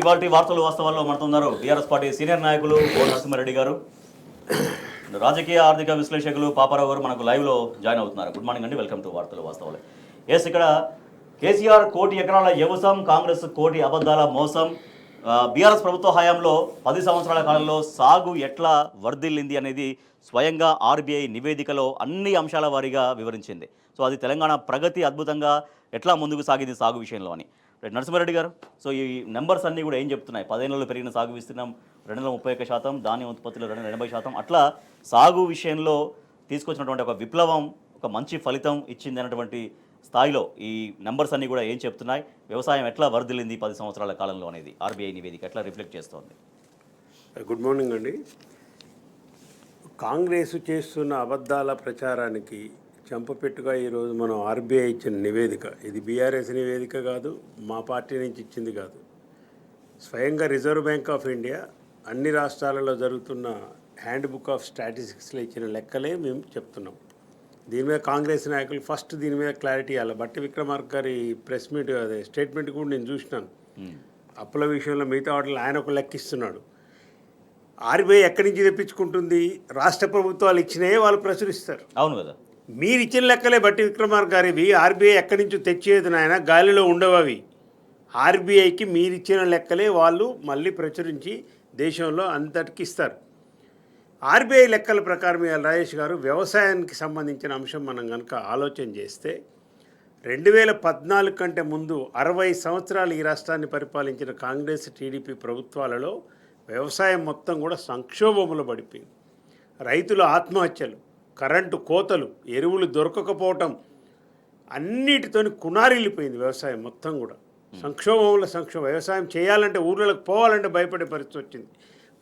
ఇవాల్టి వార్తలు వాస్తవాల్లో మనతున్నారు TRS party senior నాయకులు ఓ నరసింహారెడ్డి గారు, రాజకీయ ఆర్థిక విశ్లేషకులు పాపారావు గారు మనకు లైవ్లో జాయిన్ అవుతున్నారు. గుడ్ మార్నింగ్ అండి, వెల్కమ్ టు వార్తలు వాస్తవాలు. ఇక్కడ కేసీఆర్ కోటి ఎకరాల వ్యవసాయం, కాంగ్రెస్ కోటి అబద్ధాల మోసం. బీఆర్ఎస్ ప్రభుత్వ హయాంలో 10 సంవత్సరాల కాలంలో సాగు ఎట్లా వర్ధిల్లింది అనేది స్వయంగా ఆర్బీఐ నివేదికలో అన్ని అంశాల వారీగా వివరించింది. సో అది తెలంగాణ ప్రగతి అద్భుతంగా ఎట్లా ముందుకు సాగింది సాగు విషయంలో అని. నరసింహారెడ్డి గారు, సో ఈ నెంబర్స్ అన్నీ కూడా ఏం చెప్తున్నాయి? 10 ఏళ్లలో పెరిగిన సాగు విస్తీర్ణం 231%, ధాన్యం ఉత్పత్తిలో 280%. అట్లా సాగు విషయంలో తీసుకొచ్చినటువంటి ఒక విప్లవం, ఒక మంచి ఫలితం ఇచ్చింది అన్నటువంటి స్థాయిలో ఈ నెంబర్స్ అన్నీ కూడా ఏం చెప్తున్నాయి? వ్యవసాయం ఎట్లా వర్ధిల్లింది 10 సంవత్సరాల కాలంలో అనేది ఆర్బీఐ నివేదిక ఎట్లా రిఫ్లెక్ట్ చేస్తోంది? గుడ్ మార్నింగ్ అండి. కాంగ్రెస్ చేస్తున్న అబద్ధాల ప్రచారానికి చెంపపెట్టుగా ఈరోజు మనం ఆర్బీఐ ఇచ్చిన నివేదిక, ఇది బీఆర్ఎస్ నివేదిక కాదు, మా పార్టీ నుంచి ఇచ్చింది కాదు, స్వయంగా రిజర్వ్ బ్యాంక్ ఆఫ్ ఇండియా అన్ని రాష్ట్రాలలో జరుగుతున్న హ్యాండ్ బుక్ ఆఫ్ స్టాటిస్టిక్స్లో ఇచ్చిన లెక్కలే మేము చెప్తున్నాం. దీని మీద కాంగ్రెస్ నాయకులు ఫస్ట్ దీని మీద క్లారిటీ ఇవ్వాలి. బట్టి విక్రమార్క గారి ప్రెస్ మీట్ అదే స్టేట్మెంట్ కూడా నేను చూసినాను. అప్పుల విషయంలో మిగతా వాటిలో ఆయన ఒక లెక్కిస్తున్నాడు. ఆర్బీఐ ఎక్కడి నుంచి తెప్పించుకుంటుంది? రాష్ట్ర ప్రభుత్వాలు ఇచ్చినవే వాళ్ళు ప్రచురిస్తారు. అవును కదా, మీరు ఇచ్చిన లెక్కలే బట్టి విక్రమార్క గారివి. ఆర్బీఐ ఎక్కడి నుంచో తెచ్చేది నాయన, గాలిలో ఉండవు అవి. ఆర్బీఐకి మీరు ఇచ్చిన లెక్కలే వాళ్ళు మళ్ళీ ప్రచురించి దేశంలో అంతటికి ఇస్తారు. ఆర్బీఐ లెక్కల ప్రకారం రాజేష్ గారు, వ్యవసాయానికి సంబంధించిన అంశం మనం కనుక ఆలోచన చేస్తే 2014 కంటే ముందు 60 సంవత్సరాలు ఈ రాష్ట్రాన్ని పరిపాలించిన కాంగ్రెస్ టీడీపీ ప్రభుత్వాలలో వ్యవసాయం మొత్తం కూడా సంక్షోభంలో పడిపోయింది. రైతుల ఆత్మహత్యలు, కరెంటు కోతలు, ఎరువులు దొరకకపోవటం, అన్నిటితోని కునారిల్లిపోయింది వ్యవసాయం మొత్తం కూడా. సంక్షోభంలో వ్యవసాయం చేయాలంటే, ఊర్లకు పోవాలంటే భయపడే పరిస్థితి వచ్చింది.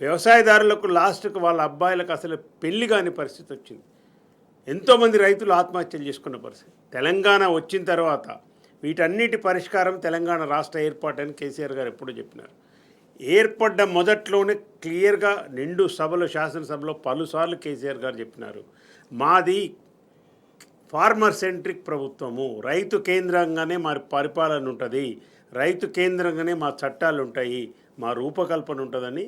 వ్యవసాయదారులకు లాస్ట్కు వాళ్ళ అబ్బాయిలకు అసలు పెళ్లి కాని పరిస్థితి వచ్చింది. ఎంతోమంది రైతులు ఆత్మహత్యలు చేసుకున్న పరిస్థితి. తెలంగాణ వచ్చిన తర్వాత వీటన్నిటి పరిష్కారం తెలంగాణ రాష్ట్ర ఏర్పాటు అని కేసీఆర్ గారు ఎప్పుడూ చెప్పినారు. ఏర్పడ్డ మొదట్లోనే క్లియర్గా నిండు సభలో, శాసనసభలో పలుసార్లు కేసీఆర్ గారు చెప్పినారు, మాది ఫార్మర్ సెంట్రిక్ ప్రభుత్వము, రైతు కేంద్రంగానే మా పరిపాలన ఉంటుంది, రైతు కేంద్రంగానే మా చట్టాలు ఉంటాయి, మా రూపకల్పన ఉంటుందని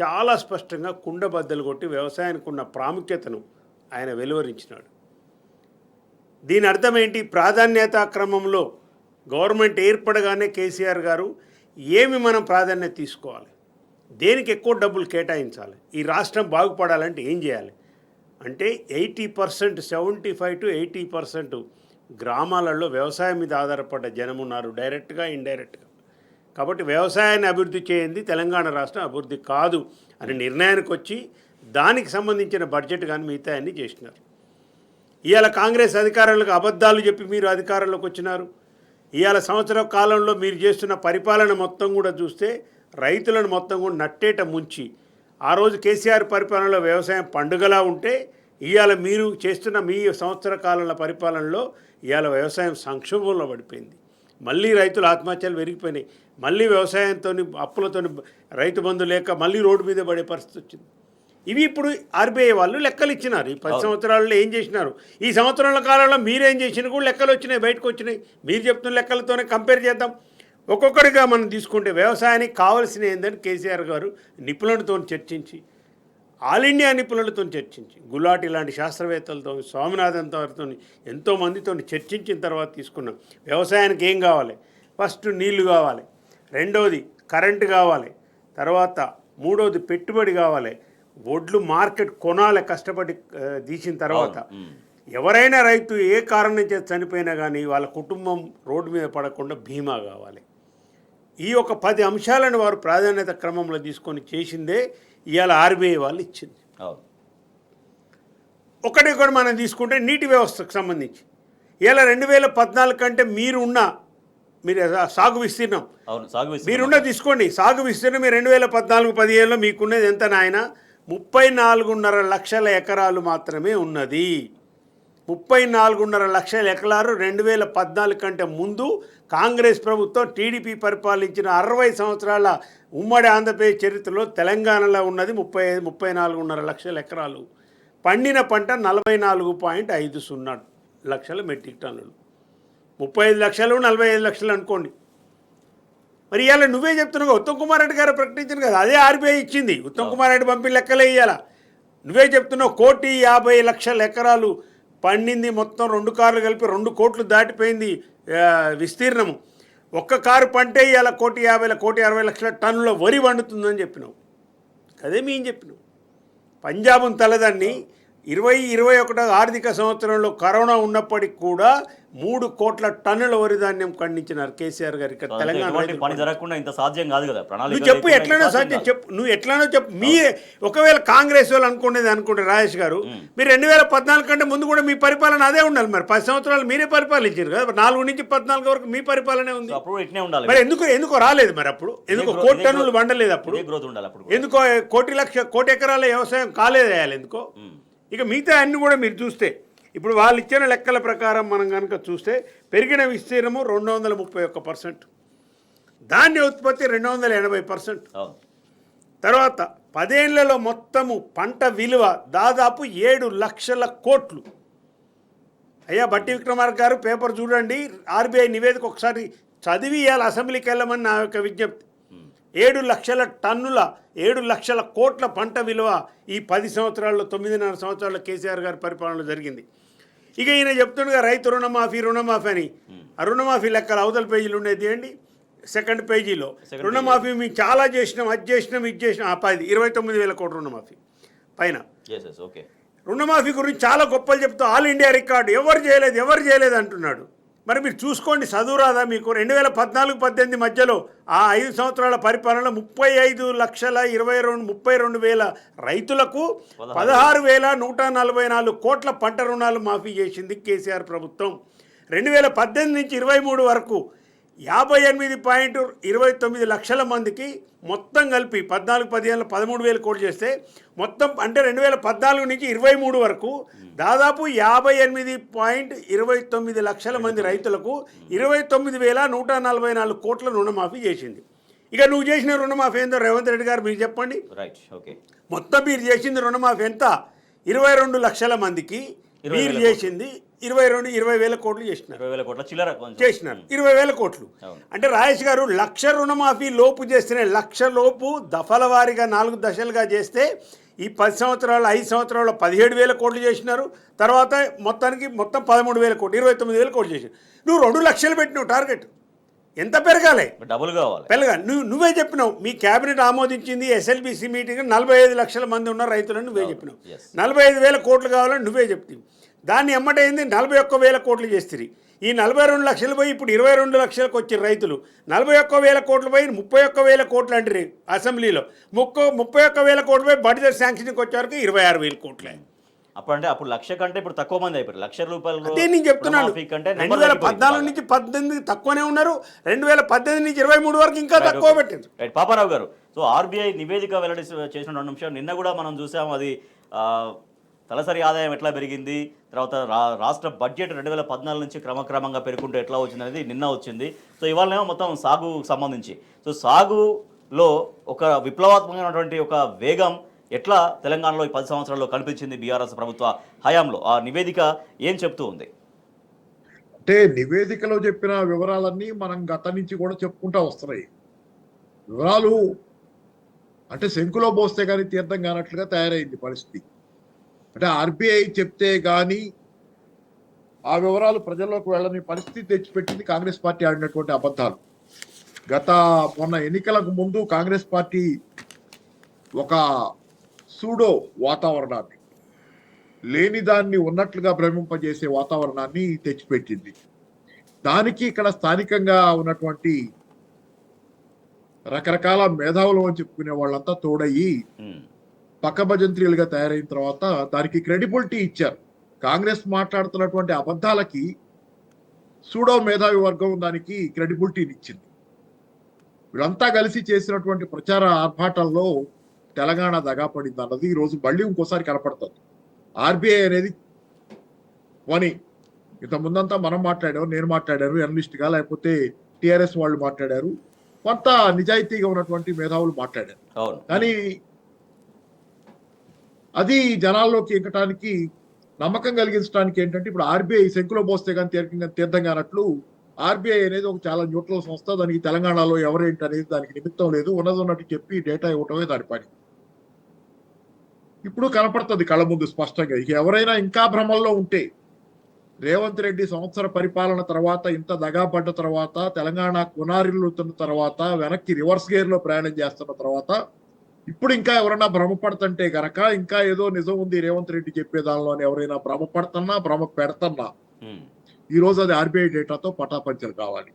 చాలా స్పష్టంగా కుండబద్దలు కొట్టి వ్యవసాయానికి ఉన్న ప్రాముఖ్యతను ఆయన వెలువరించినాడు. దీని అర్థం ఏంటి? ప్రాధాన్యతా క్రమంలో గవర్నమెంట్ ఏర్పడగానే కేసీఆర్ గారు ఏమి మనం ప్రాధాన్యత తీసుకోవాలి, దేనికి ఎక్కువ డబ్బులు కేటాయించాలి, ఈ రాష్ట్రం బాగుపడాలంటే ఏం చేయాలి అంటే 80%, 75 to 80% గ్రామాలలో వ్యవసాయం మీద ఆధారపడ్డ జనం ఉన్నారు, డైరెక్ట్గా ఇండైరెక్ట్గా. కాబట్టి వ్యవసాయాన్ని అభివృద్ధి చేయండి, తెలంగాణ రాష్ట్రం అభివృద్ధి కాదు అనే నిర్ణయానికి వచ్చి దానికి సంబంధించిన బడ్జెట్ కానీ మిగతా అన్నీ చేసినారు. ఇవాళ కాంగ్రెస్ అధికారులకు అబద్ధాలు చెప్పి మీరు అధికారంలోకి వచ్చినారు. ఇవాళ సంవత్సర కాలంలో మీరు చేస్తున్న పరిపాలన మొత్తం కూడా చూస్తే రైతులను మొత్తం కూడా నట్టేట ముంచి, ఆ రోజు కేసీఆర్ పరిపాలనలో వ్యవసాయం పండుగలా ఉంటే, ఇవాళ మీరు చేస్తున్న మీ సంవత్సర కాలంలో పరిపాలనలో ఇవాళ వ్యవసాయం సంక్షోభంలో పడిపోయింది. మళ్ళీ రైతుల ఆత్మహత్యలు పెరిగిపోయినాయి. మళ్ళీ వ్యవసాయంతో అప్పులతో రైతు బంధు లేక మళ్ళీ రోడ్డు మీద పడే పరిస్థితి వచ్చింది. ఇవి ఇప్పుడు ఆర్బీఐ వాళ్ళు లెక్కలు ఇచ్చినారు. ఈ 10 సంవత్సరాలలో ఏం చేసినారు, ఈ సంవత్సరాల కాలంలో మీరేం చేసినా కూడా లెక్కలు వచ్చినాయి, బయటకు వచ్చినాయి. మీరు చెప్తున్న లెక్కలతోనే కంపేర్ చేద్దాం. ఒక్కొక్కటిగా మనం తీసుకుంటే వ్యవసాయానికి కావాల్సిన ఏందని కేసీఆర్ గారు నిపుణులతో చర్చించి, ఆల్ ఇండియా నిపుణులతో చర్చించి, గులాటి లాంటి శాస్త్రవేత్తలతో, స్వామినాథన్ గారితో, ఎంతోమందితో చర్చించిన తర్వాత తీసుకున్నాం. వ్యవసాయానికి ఏం కావాలి? ఫస్ట్ నీళ్లు కావాలి, రెండోది కరెంటు కావాలి, తర్వాత మూడోది పెట్టుబడి కావాలి, వడ్లు మార్కెట్ కొనాలి కష్టపడి తీసిన తర్వాత. ఎవరైనా రైతు ఏ కారణం చేసి చనిపోయినా కానీ వాళ్ళ కుటుంబం రోడ్డు మీద పడకుండా బీమా కావాలి. ఈ ఒక 10 అంశాలను వారు ప్రాధాన్యత క్రమంలో తీసుకొని చేసిందే ఇవాళ ఆర్బీఐ వాళ్ళు ఇచ్చింది. ఒకటి కూడా మనం తీసుకుంటే నీటి వ్యవస్థకు సంబంధించి ఇవాళ 2014 కంటే మీరు సాగు విస్తీర్ణం మీరున్న తీసుకోండి. సాగు విస్తీర్ణం మీరు 2014-15లో మీకున్నది ఎంత నాయన? 34.5 లక్షల ఎకరాలు మాత్రమే ఉన్నది. 34.5 లక్షల ఎకరాలు 2014 కంటే ముందు కాంగ్రెస్ ప్రభుత్వం టీడీపీ పరిపాలించిన 60 సంవత్సరాల ఉమ్మడి ఆంధ్రప్రదేశ్ చరిత్రలో తెలంగాణలో ఉన్నది 34.5 లక్షల ఎకరాలు. పండిన పంట 44.50 లక్షల మెట్రిక్ టన్నులు. 35 లక్షలు 45 లక్షలు అనుకోండి. మరి ఇవాళ నువ్వే చెప్తున్నావు, ఉత్తమ్ కుమార్ రెడ్డి గారు ప్రకటించారు కదా, అదే ఆర్బీఐ ఇచ్చింది. ఉత్తమ్ కుమార్ రెడ్డి పంపిన లెక్కలే ఇవ్వాల. నువ్వే చెప్తున్నావు 1,50,00,000 ఎకరాలు పండింది, మొత్తం 2 కార్లు కలిపి 2 కోట్లు దాటిపోయింది విస్తీర్ణము. ఒక్క కారు పంటే ఇవాళ 1,50,00,000 టన్నుల వరి వండుతుందని చెప్పినావు. అదే మేము చెప్పినాం. పంజాబ్ను తలదాన్ని 2021 ఆర్థిక సంవత్సరంలో కరోనా ఉన్నప్పటికీ కూడా 3 కోట్ల టన్నుల వరి ధాన్యం పండించినారు కేసీఆర్ గారు ఇక్కడ తెలంగాణ. పని జరగకుండా ఇంత సాధ్యం కాదు కదా. నువ్వు చెప్పు, ఎట్లనో సాధ్యం చెప్పు, నువ్వు ఎట్లనో చెప్పు. మీ ఒకవేళ కాంగ్రెస్ వాళ్ళు అనుకుంటే రాజేష్ గారు, మీరు 2014 కంటే ముందు కూడా మీ పరిపాలన అదే ఉండాలి. మరి 10 సంవత్సరాలు మీరే పరిపాలించారు కదా, 4 నుంచి 14 వరకు మీ పరిపాలనే ఉంది. మరి ఎందుకో రాలేదు? మరి అప్పుడు ఎందుకో 1 కోటి టన్నులు వండలేదు? అప్పుడు ఎందుకో 1 ఎకరాల వ్యవసాయం కాలేదేయాలి ఎందుకో? ఇక మిగతా అన్ని కూడా మీరు చూస్తే, ఇప్పుడు వాళ్ళు ఇచ్చిన లెక్కల ప్రకారం మనం కనుక చూస్తే పెరిగిన విస్తీర్ణము 231%, ధాన్య ఉత్పత్తి 280%. తర్వాత 10 ఏళ్లలో మొత్తము పంట విలువ దాదాపు 7 లక్షల కోట్లు. అయ్యా బట్టి విక్రమార్క గారు, పేపర్ చూడండి, ఆర్బీఐ నివేదిక ఒకసారి చదివి ఇవాళ అసెంబ్లీకి వెళ్ళమని నా యొక్క విజ్ఞప్తి. 7 లక్షల టన్నుల 7 లక్షల కోట్ల పంట విలువ ఈ 10 సంవత్సరాల్లో 9.5 సంవత్సరాల్లో కేసీఆర్ గారి పరిపాలనలో జరిగింది. ఇక ఈయన చెప్తుండగా రైతు రుణమాఫీ అని, ఆ రుణమాఫీ లెక్కలు అవతల పేజీలు ఉండేది అండి. సెకండ్ పేజీలో రుణమాఫీ మేము చాలా చేసినాం, అది చేసినాం, ఇది చేసినాం. 29,000 కోట్ల రుణమాఫీ పైన. రుణమాఫీ గురించి చాలా గొప్పలు చెప్తూ ఆల్ ఇండియా రికార్డు, ఎవరు చేయలేదు అంటున్నాడు. మరి మీరు చూసుకోండి, చదువు రాదా మీకు? 2014-18 మధ్యలో ఆ 5 సంవత్సరాల పరిపాలనలో 35,22,032 రైతులకు 16,144 కోట్ల పంట రుణాలు మాఫీ చేసింది కేసీఆర్ ప్రభుత్వం. 2018 నుంచి 23 వరకు 58.29 లక్షల మందికి మొత్తం కలిపి 14-15 13,000 కోట్లు చేస్తే, మొత్తం అంటే 2014 నుంచి 23 వరకు దాదాపు 58.29 లక్షల మంది రైతులకు 29,144 కోట్ల రుణమాఫీ చేసింది. ఇక నువ్వు చేసిన రుణమాఫీ ఏందో రేవంత్ రెడ్డి గారు మీరు చెప్పండి. మొత్తం మీరు చేసింది రుణమాఫీ ఎంత? 22 లక్షల మందికి మీరు చేసింది 20,000 కోట్లు చేసినారు. 20,000 కోట్లు అంటే రాజేష్ గారు, 1,00,000 రుణమాఫీ లోపు చేస్తేనే, 1,00,000 లోపు దఫల వారీగా 4 దశలుగా చేస్తే ఈ 10 సంవత్సరాలు 5 సంవత్సరాల్లో 17,000 కోట్లు చేసినారు. తర్వాత మొత్తం 13,000 కోట్లు, 29,000 కోట్లు చేసినారు. నువ్వు 2 లక్షలు పెట్టినావు టార్గెట్. ఎంత పెరగాలి? డబుల్ కావాలి. నువ్వే చెప్పినావు, మీ క్యాబినెట్ ఆమోదించింది ఎస్ఎల్బిసి మీటింగ్ 45 లక్షల మంది ఉన్న రైతులను నువ్వే చెప్పినావు. 45,000 కోట్లు కావాలని నువ్వే చెప్తావు. దాన్ని ఎమ్మటైంది 41,000 కోట్లు చేస్తుంది. ఈ 42 లక్షలు పోయి ఇప్పుడు 22 లక్షలకు వచ్చిన రైతులు 41,000 కోట్లు పోయి 31,000 కోట్లు అంటారు అసెంబ్లీలో. 31,000 కోట్లు పోయి బడ్జెట్ శాంక్షన్కి వచ్చేవరకు 26,000 కోట్లే. అప్పుడు 1,00,000 కంటే ఇప్పుడు తక్కువ మంది అయిపోయారు. 1,00,000 రూపాయలు. అదే నేను చెప్తున్నాను, 2014 నుంచి 18 తక్కువనే ఉన్నారు, 2018 నుంచి 23 వరకు ఇంకా తక్కువ పెట్టారు. పాపారావు గారు, సో ఆర్బీఐ నివేదిక వెల్లడి చేసిన 2 నిమిషాలు నిన్న కూడా మనం చూసాము. అది తలసరి ఆదాయం ఎట్లా పెరిగింది, తర్వాత రాష్ట్ర బడ్జెట్ 2014 నుంచి క్రమక్రమంగా పెరుగుకుంటూ ఎట్లా వచ్చింది అనేది నిన్న వచ్చింది. సో ఇవాళనేమో మొత్తం సాగుకు సంబంధించి, సో సాగులో ఒక విప్లవాత్మకమైనటువంటి ఒక వేగం ఎట్లా తెలంగాణలో ఈ 10 సంవత్సరాల్లో కనిపించింది బీఆర్ఎస్ ప్రభుత్వ హయాంలో? ఆ నివేదిక ఏం చెప్తూ ఉంది? అంటే నివేదికలో చెప్పిన వివరాలన్నీ మనం గత నుంచి కూడా చెప్పుకుంటూ వస్తున్నాయి. వివరాలు అంటే శంకులో పోస్తే కానీ తీర్థం కానట్లుగా తయారైంది పరిస్థితి. అంటే ఆర్బీఐ చెప్తే కానీ ఆ వివరాలు ప్రజల్లోకి వెళ్ళని పరిస్థితి తెచ్చిపెట్టింది కాంగ్రెస్ పార్టీ ఆడినటువంటి అబద్ధాలు. మొన్న ఎన్నికలకు ముందు కాంగ్రెస్ పార్టీ ఒక సూడో వాతావరణాన్ని, లేని దాన్ని ఉన్నట్లుగా భ్రమింపజేసే వాతావరణాన్ని తెచ్చిపెట్టింది. దానికి ఇక్కడ స్థానికంగా ఉన్నటువంటి రకరకాల మేధావులు అని చెప్పుకునే వాళ్ళంతా తోడయ్యి పక్కభజంత్రీలుగా తయారైన తర్వాత దానికి క్రెడిబిలిటీ ఇచ్చారు. కాంగ్రెస్ మాట్లాడుతున్నటువంటి అబద్ధాలకి సూడో మేధావి వర్గం దానికి క్రెడిబిలిటీని ఇచ్చింది. వీళ్ళంతా కలిసి చేసినటువంటి ప్రచార ఆర్భాటాల్లో తెలంగాణ దగాపడింది అన్నది ఈరోజు మళ్ళీ ఇంకోసారి కనపడుతుంది. ఆర్బీఐ అనేది వని ఇంత ముందంతా మనం మాట్లాడాము, నేను మాట్లాడాను ఎనలిస్ట్గా, లేకపోతే టిఆర్ఎస్ వాళ్ళు మాట్లాడారు, కొంత నిజాయితీగా ఉన్నటువంటి మేధావులు మాట్లాడారు. కానీ అది జనాల్లోకి ఎక్కడానికి, నమ్మకం కలిగించడానికి ఏంటంటే ఇప్పుడు ఆర్బీఐ శంకులో పోస్తే కానీ తీర్థం కానట్లు ఆర్బీఐ అనేది ఒక చాలా న్యూట్రల్ సంస్థ. దానికి తెలంగాణలో ఎవరేంటి అనేది దానికి నిమిత్తం లేదు. ఉన్నట్టు చెప్పి డేటా ఇవ్వటమే దాని పని. ఇప్పుడు కనపడుతుంది కళ్ళ ముందు స్పష్టంగా. ఇక ఎవరైనా ఇంకా భ్రమల్లో ఉంటే, రేవంత్ రెడ్డి సంవత్సర పరిపాలన తర్వాత, ఇంత దగాపడ్డ తర్వాత, తెలంగాణ కునారిల్లుతున్న తర్వాత, వెనక్కి రివర్స్ గేర్ లో ప్రయాణం చేస్తున్న తర్వాత, ఇప్పుడు ఇంకా ఎవరైనా భ్రమపడుతుంటే గనక, ఇంకా ఏదో నిజం ఉంది రేవంత్ రెడ్డి చెప్పే దానిలో అని ఎవరైనా భ్రమ పెడుతున్నా, ఈ రోజు అది ఆర్బీఐ డేటాతో పటాపంచలు కావాలి.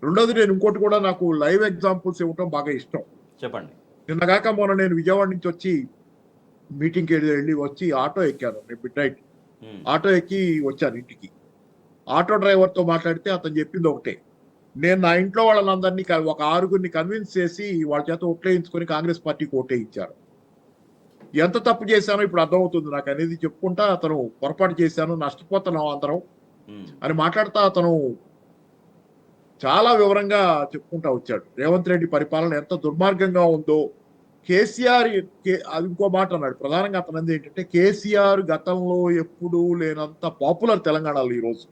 రెండోది, నేను ఇంకోటి కూడా, నాకు లైవ్ ఎగ్జాంపుల్స్ ఇవ్వటం బాగా ఇష్టం. చెప్పండి. నిన్నగాక మొన్న నేను విజయవాడ నుంచి వచ్చి మీటింగ్కి వెళ్ళి వచ్చి ఆటో ఎక్కాను. మిడ్ నైట్ ఆటో ఎక్కి వచ్చాను ఇంటికి. ఆటో డ్రైవర్తో మాట్లాడితే అతను చెప్పింది ఒకటే, నేను నా ఇంట్లో వాళ్ళందరినీ ఒక 6గురిని కన్విన్స్ చేసి వాళ్ళ చేత ఓట్లేయించుకొని కాంగ్రెస్ పార్టీకి ఓటేయించారు. ఎంత తప్పు చేశానో ఇప్పుడు అర్థమవుతుంది నాకు అనేది చెప్పుకుంటా, అతను పొరపాటు చేశాను, నష్టపోతున్నాం అందరం అని మాట్లాడుతా అతను చాలా వివరంగా చెప్పుకుంటా వచ్చాడు. రేవంత్ రెడ్డి పరిపాలన ఎంత దుర్మార్గంగా ఉందో, కేసీఆర్ అది ఇంకో మాట అన్నాడు. ప్రధానంగా అతను అంది ఏంటంటే, కేసీఆర్ గతంలో ఎప్పుడూ లేనంత పాపులర్ తెలంగాణలో ఈరోజు.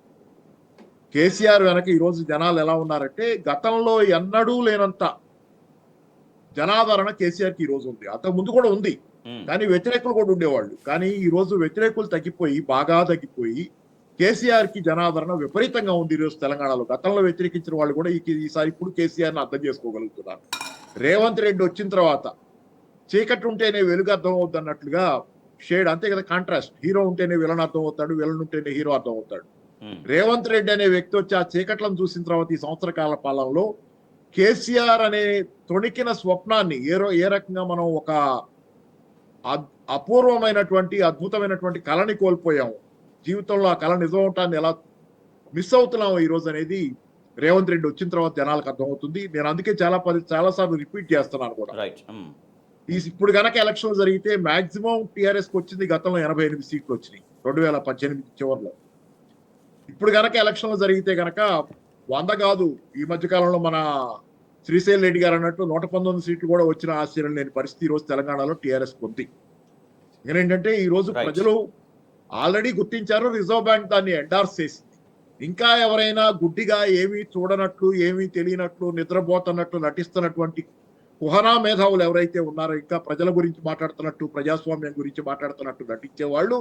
కేసీఆర్ వెనక ఈరోజు జనాలు ఎలా ఉన్నారంటే, గతంలో ఎన్నడూ లేనంత జనాదరణ కేసీఆర్కి ఈరోజు ఉంది. అంతకు ముందు కూడా ఉంది, కానీ వ్యతిరేకులు కూడా ఉండేవాళ్ళు. కానీ ఈరోజు వ్యతిరేకులు తగ్గిపోయి, బాగా తగ్గిపోయి, కేసీఆర్ కి జనాదరణ విపరీతంగా ఉంది ఈరోజు తెలంగాణలో. గతంలో వ్యతిరేకించిన వాళ్ళు కూడా ఈసారి ఇప్పుడు కేసీఆర్ ని అర్థం చేసుకోగలుగుతున్నారు. రేవంత్ రెడ్డి వచ్చిన తర్వాత చీకటి ఉంటేనే వెలుగు అర్థం అవుద్ది అన్నట్లుగా షేడ్, అంతే కదా కాంట్రాస్ట్. హీరో ఉంటేనే విలన్ అర్థం అవుతాడు, విలన్ ఉంటేనే హీరో అర్థం అవుతాడు. రేవంత్ రెడ్డి అనే వ్యక్తి వచ్చి ఆ చీకట్లను చూసిన తర్వాత ఈ సంవత్సర కాల పాలనలో కేసీఆర్ అనే తొణికిన స్వప్నాన్ని ఏ రకంగా మనం ఒక అపూర్వమైనటువంటి అద్భుతమైనటువంటి కళని కోల్పోయాము. జీవితంలో ఆ కళ నిజం అవటాన్ని ఎలా మిస్ అవుతున్నాము ఈ రోజు అనేది రేవంత్ రెడ్డి వచ్చిన తర్వాత జనాలకు అర్థమవుతుంది. నేను అందుకే చాలా సార్లు రిపీట్ చేస్తున్నాను కూడా. ఇప్పుడు గనక ఎలక్షన్ జరిగితే మాక్సిమం టీఆర్ఎస్ కి వచ్చింది గతంలో 88 సీట్లు వచ్చినాయి 2018 చివరిలో. ఇప్పుడు గనక ఎలక్షన్లు జరిగితే గనక 100 కాదు, ఈ మధ్య కాలంలో మన శ్రీశైల్ రెడ్డి గారు అన్నట్టు 119 సీట్లు కూడా వచ్చిన ఆశ్చర్యం లేని పరిస్థితి ఈ రోజు తెలంగాణలో టీఆర్ఎస్ ఉంది. ఏంటంటే ఈ రోజు ప్రజలు ఆల్రెడీ గుర్తించారు, రిజర్వ్ బ్యాంక్ దాన్ని ఎండార్స్ చేసింది. ఇంకా ఎవరైనా గుడ్డిగా ఏమీ చూడనట్లు, ఏమీ తెలియనట్లు, నిద్రపోతున్నట్లు నటిస్తున్నటువంటి కుహనా మేధావులు ఎవరైతే ఉన్నారో, ఇంకా ప్రజల గురించి మాట్లాడుతున్నట్టు, ప్రజాస్వామ్యం గురించి మాట్లాడుతున్నట్టు నటించే వాళ్ళు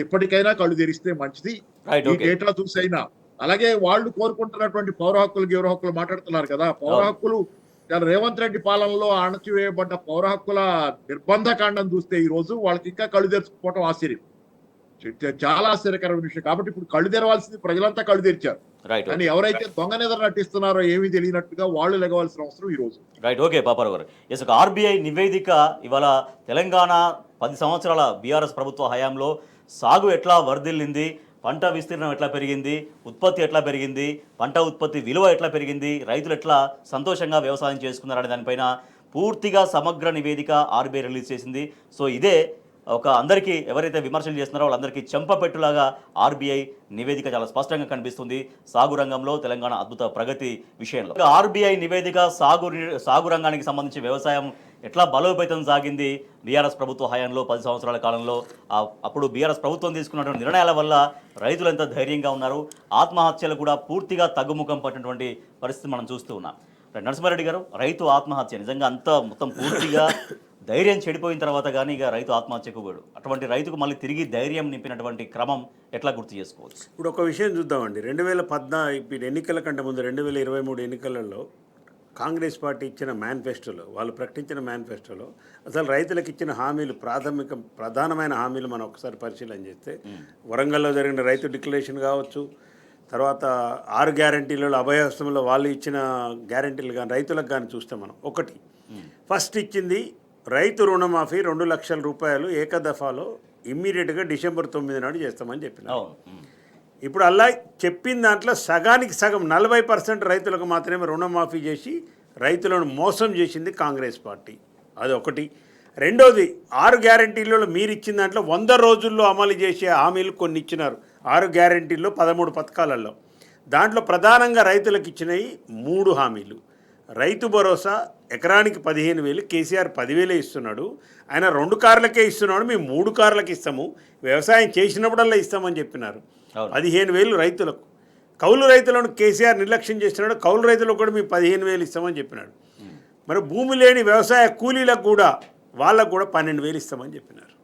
ఇప్పటికైనా కళ్ళు తెరిస్తే మంచిది. ఈ డేటా చూసైనా, అలాగే వాళ్ళు కోరుకుంటున్నటువంటి పౌర హక్కులు గౌరవ హక్కులు మాట్లాడుతున్నారు కదా, పౌర హక్కులు రేవంత్ రెడ్డి పాలనలో అణచివేయబడ్డ పౌర హక్కుల నిర్బంధ కాండం చూస్తే ఈ రోజు వాళ్ళకి ఇంకా కళ్ళు తెరుచుకోవటం ఆశ్చర్యం, చాలా ఆశ్చర్యకరమైన విషయం. కాబట్టి ఇప్పుడు కళ్ళు తెరవాల్సింది ప్రజలంతా కళ్ళు తెరిచారు. కానీ ఎవరైతే దొంగ నిద్ర నటిస్తున్నారో, ఏమీ తెలియనట్టుగా వాళ్ళు లెగవలసిన అవసరం ఈ రోజు. రైట్, ఓకే పాపారావు గారు. ఒక ఆర్బీఐ నివేదిక ఇవాళ తెలంగాణ 10 సంవత్సరాల బీఆర్ఎస్ ప్రభుత్వ హయాంలో సాగు ఎట్లా వర్ధిల్లింది, పంట విస్తీర్ణం ఎట్లా పెరిగింది, ఉత్పత్తి ఎట్లా పెరిగింది, పంట ఉత్పత్తి విలువ ఎట్లా పెరిగింది, రైతులు ఎట్లా సంతోషంగా వ్యవసాయం చేసుకున్నారనే దానిపైన పూర్తిగా సమగ్ర నివేదిక ఆర్బీఐ రిలీజ్ చేసింది. సో ఇదే ఒక అందరికీ ఎవరైతే విమర్శలు చేస్తున్నారో వాళ్ళందరికీ చెంపపెట్టులాగా ఆర్బీఐ నివేదిక చాలా స్పష్టంగా కనిపిస్తుంది సాగు రంగంలో తెలంగాణ అద్భుత ప్రగతి విషయంలో. ఆర్బీఐ నివేదిక సాగు రంగానికి సంబంధించి వ్యవసాయం ఎట్లా బలోపేతం సాగింది బీఆర్ఎస్ ప్రభుత్వ హయాంలో 10 సంవత్సరాల కాలంలో, అప్పుడు బీఆర్ఎస్ ప్రభుత్వం తీసుకున్నటువంటి నిర్ణయాల వల్ల రైతులు ఎంత ధైర్యంగా ఉన్నారు, ఆత్మహత్యలు కూడా పూర్తిగా తగ్గుముఖం పట్టినటువంటి పరిస్థితి మనం చూస్తూ ఉన్నాం. నరసింహారెడ్డి గారు, రైతు ఆత్మహత్య నిజంగా అంతా మొత్తం పూర్తిగా ధైర్యం చెడిపోయిన తర్వాత కానీ ఇక రైతు ఆత్మహత్యకు పోయాడు. అటువంటి రైతుకు మళ్ళీ తిరిగి ధైర్యం నింపినటువంటి క్రమం ఎట్లా గుర్తు చేసుకోవచ్చు? ఇప్పుడు ఒక విషయం చూద్దామండి. 2014 ఎన్నికల కంటే ముందు 2023 ఎన్నికలలో కాంగ్రెస్ పార్టీ ఇచ్చిన మేనిఫెస్టోలో, వాళ్ళు ప్రకటించిన మేనిఫెస్టోలో అసలు రైతులకు ఇచ్చిన హామీలు, ప్రధానమైన హామీలు మనం ఒకసారి పరిశీలన చేస్తే, వరంగల్లో జరిగిన రైతు డిక్లరేషన్ కావచ్చు, తర్వాత 6 గ్యారంటీలలో అభయహస్తంలో వాళ్ళు ఇచ్చిన గ్యారంటీలు కానీ రైతులకు కానీ చూస్తే మనం ఒకటి ఫస్ట్ ఇచ్చింది రైతు రుణమాఫీ 2 లక్షల రూపాయలు ఏకదఫాలో ఇమ్మీడియట్గా డిసెంబర్ 9 నాడు చేస్తామని చెప్పినారు. ఇప్పుడు అలా చెప్పిన దాంట్లో సగానికి సగం 40% రైతులకు మాత్రమే రుణమాఫీ చేసి రైతులను మోసం చేసింది కాంగ్రెస్ పార్టీ. అది ఒకటి. రెండోది, 6 గ్యారంటీలలో మీరు ఇచ్చిన దాంట్లో 100 రోజుల్లో అమలు చేసే హామీలు కొన్ని ఇచ్చినారు. 6 గ్యారంటీల్లో 13 పథకాలలో దాంట్లో ప్రధానంగా రైతులకు ఇచ్చినవి 3 హామీలు. రైతు భరోసా ఎకరానికి 15,000, కేసీఆర్ 10,000 ఇస్తున్నాడు. ఆయన 2 కార్లకే ఇస్తున్నాడు, మేము 3 కార్లకు ఇస్తాము, వ్యవసాయం చేసినప్పుడల్లా ఇస్తామని చెప్పినారు. 15,000 రైతులకు. కౌలు రైతులను కేసీఆర్ నిర్లక్ష్యం చేస్తున్నాడు. కౌలు రైతులకు కూడా మేము 15,000 ఇస్తామని చెప్పినాడు. మరి భూమి లేని వ్యవసాయ కూలీలకు కూడా వాళ్ళకు కూడా 12,000 ఇస్తామని చెప్పినారు.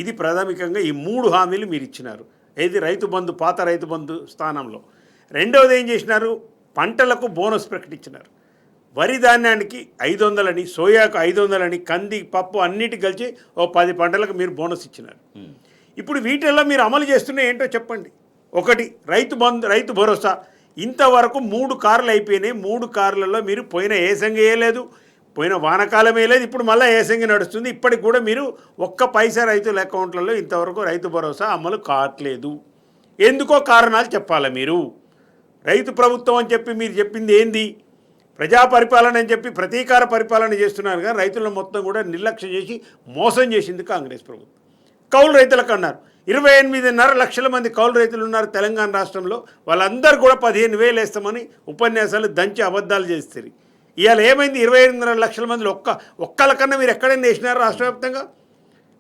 ఇది ప్రాథమికంగా ఈ 3 హామీలు మీరు ఇచ్చినారు. ఏది రైతు బంధు, పాత రైతు బంధు స్థానంలో. రెండవది ఏం చేసినారు, పంటలకు బోనస్ ప్రకటించినారు. వరి ధాన్యానికి 500 అని, సోయాకు 500 అని, కంది పప్పు అన్నిటికి కలిసి ఓ 10 పంటలకు మీరు బోనస్ ఇచ్చినారు. ఇప్పుడు వీటిల్లో మీరు అమలు చేస్తున్న ఏంటో చెప్పండి. ఒకటి రైతు బంధు, రైతు భరోసా. ఇంతవరకు 3 కార్లు అయిపోయినాయి. 3 కార్లలో మీరు పోయిన ఏసంగి వేయలేదు, పోయిన వానకాలం వేయలేదు, ఇప్పుడు మళ్ళీ ఏసంగి నడుస్తుంది. ఇప్పటికి కూడా మీరు ఒక్క పైసా రైతుల అకౌంట్లలో ఇంతవరకు రైతు భరోసా అమలు కావట్లేదు. ఎందుకో కారణాలు చెప్పాలి మీరు. రైతు ప్రభుత్వం అని చెప్పి మీరు చెప్పింది ఏంది? ప్రజా పరిపాలన అని చెప్పి ప్రతీకార పరిపాలన చేస్తున్నారు. కానీ రైతులను మొత్తం కూడా నిర్లక్ష్యం చేసి మోసం చేసింది కాంగ్రెస్ ప్రభుత్వం. కౌలు రైతులకు అన్నారు 28.5 లక్షల మంది కౌలు రైతులు ఉన్నారు తెలంగాణ రాష్ట్రంలో. వాళ్ళందరూ కూడా 15,000 వేస్తామని ఉపన్యాసాలు దంచి అబద్ధాలు చేస్తారు. ఇవాళ ఏమైంది? 28.5 లక్షల మందిలో ఒక్కళ్ళకన్నా మీరు ఎక్కడైనా వేసినారు రాష్ట్ర వ్యాప్తంగా?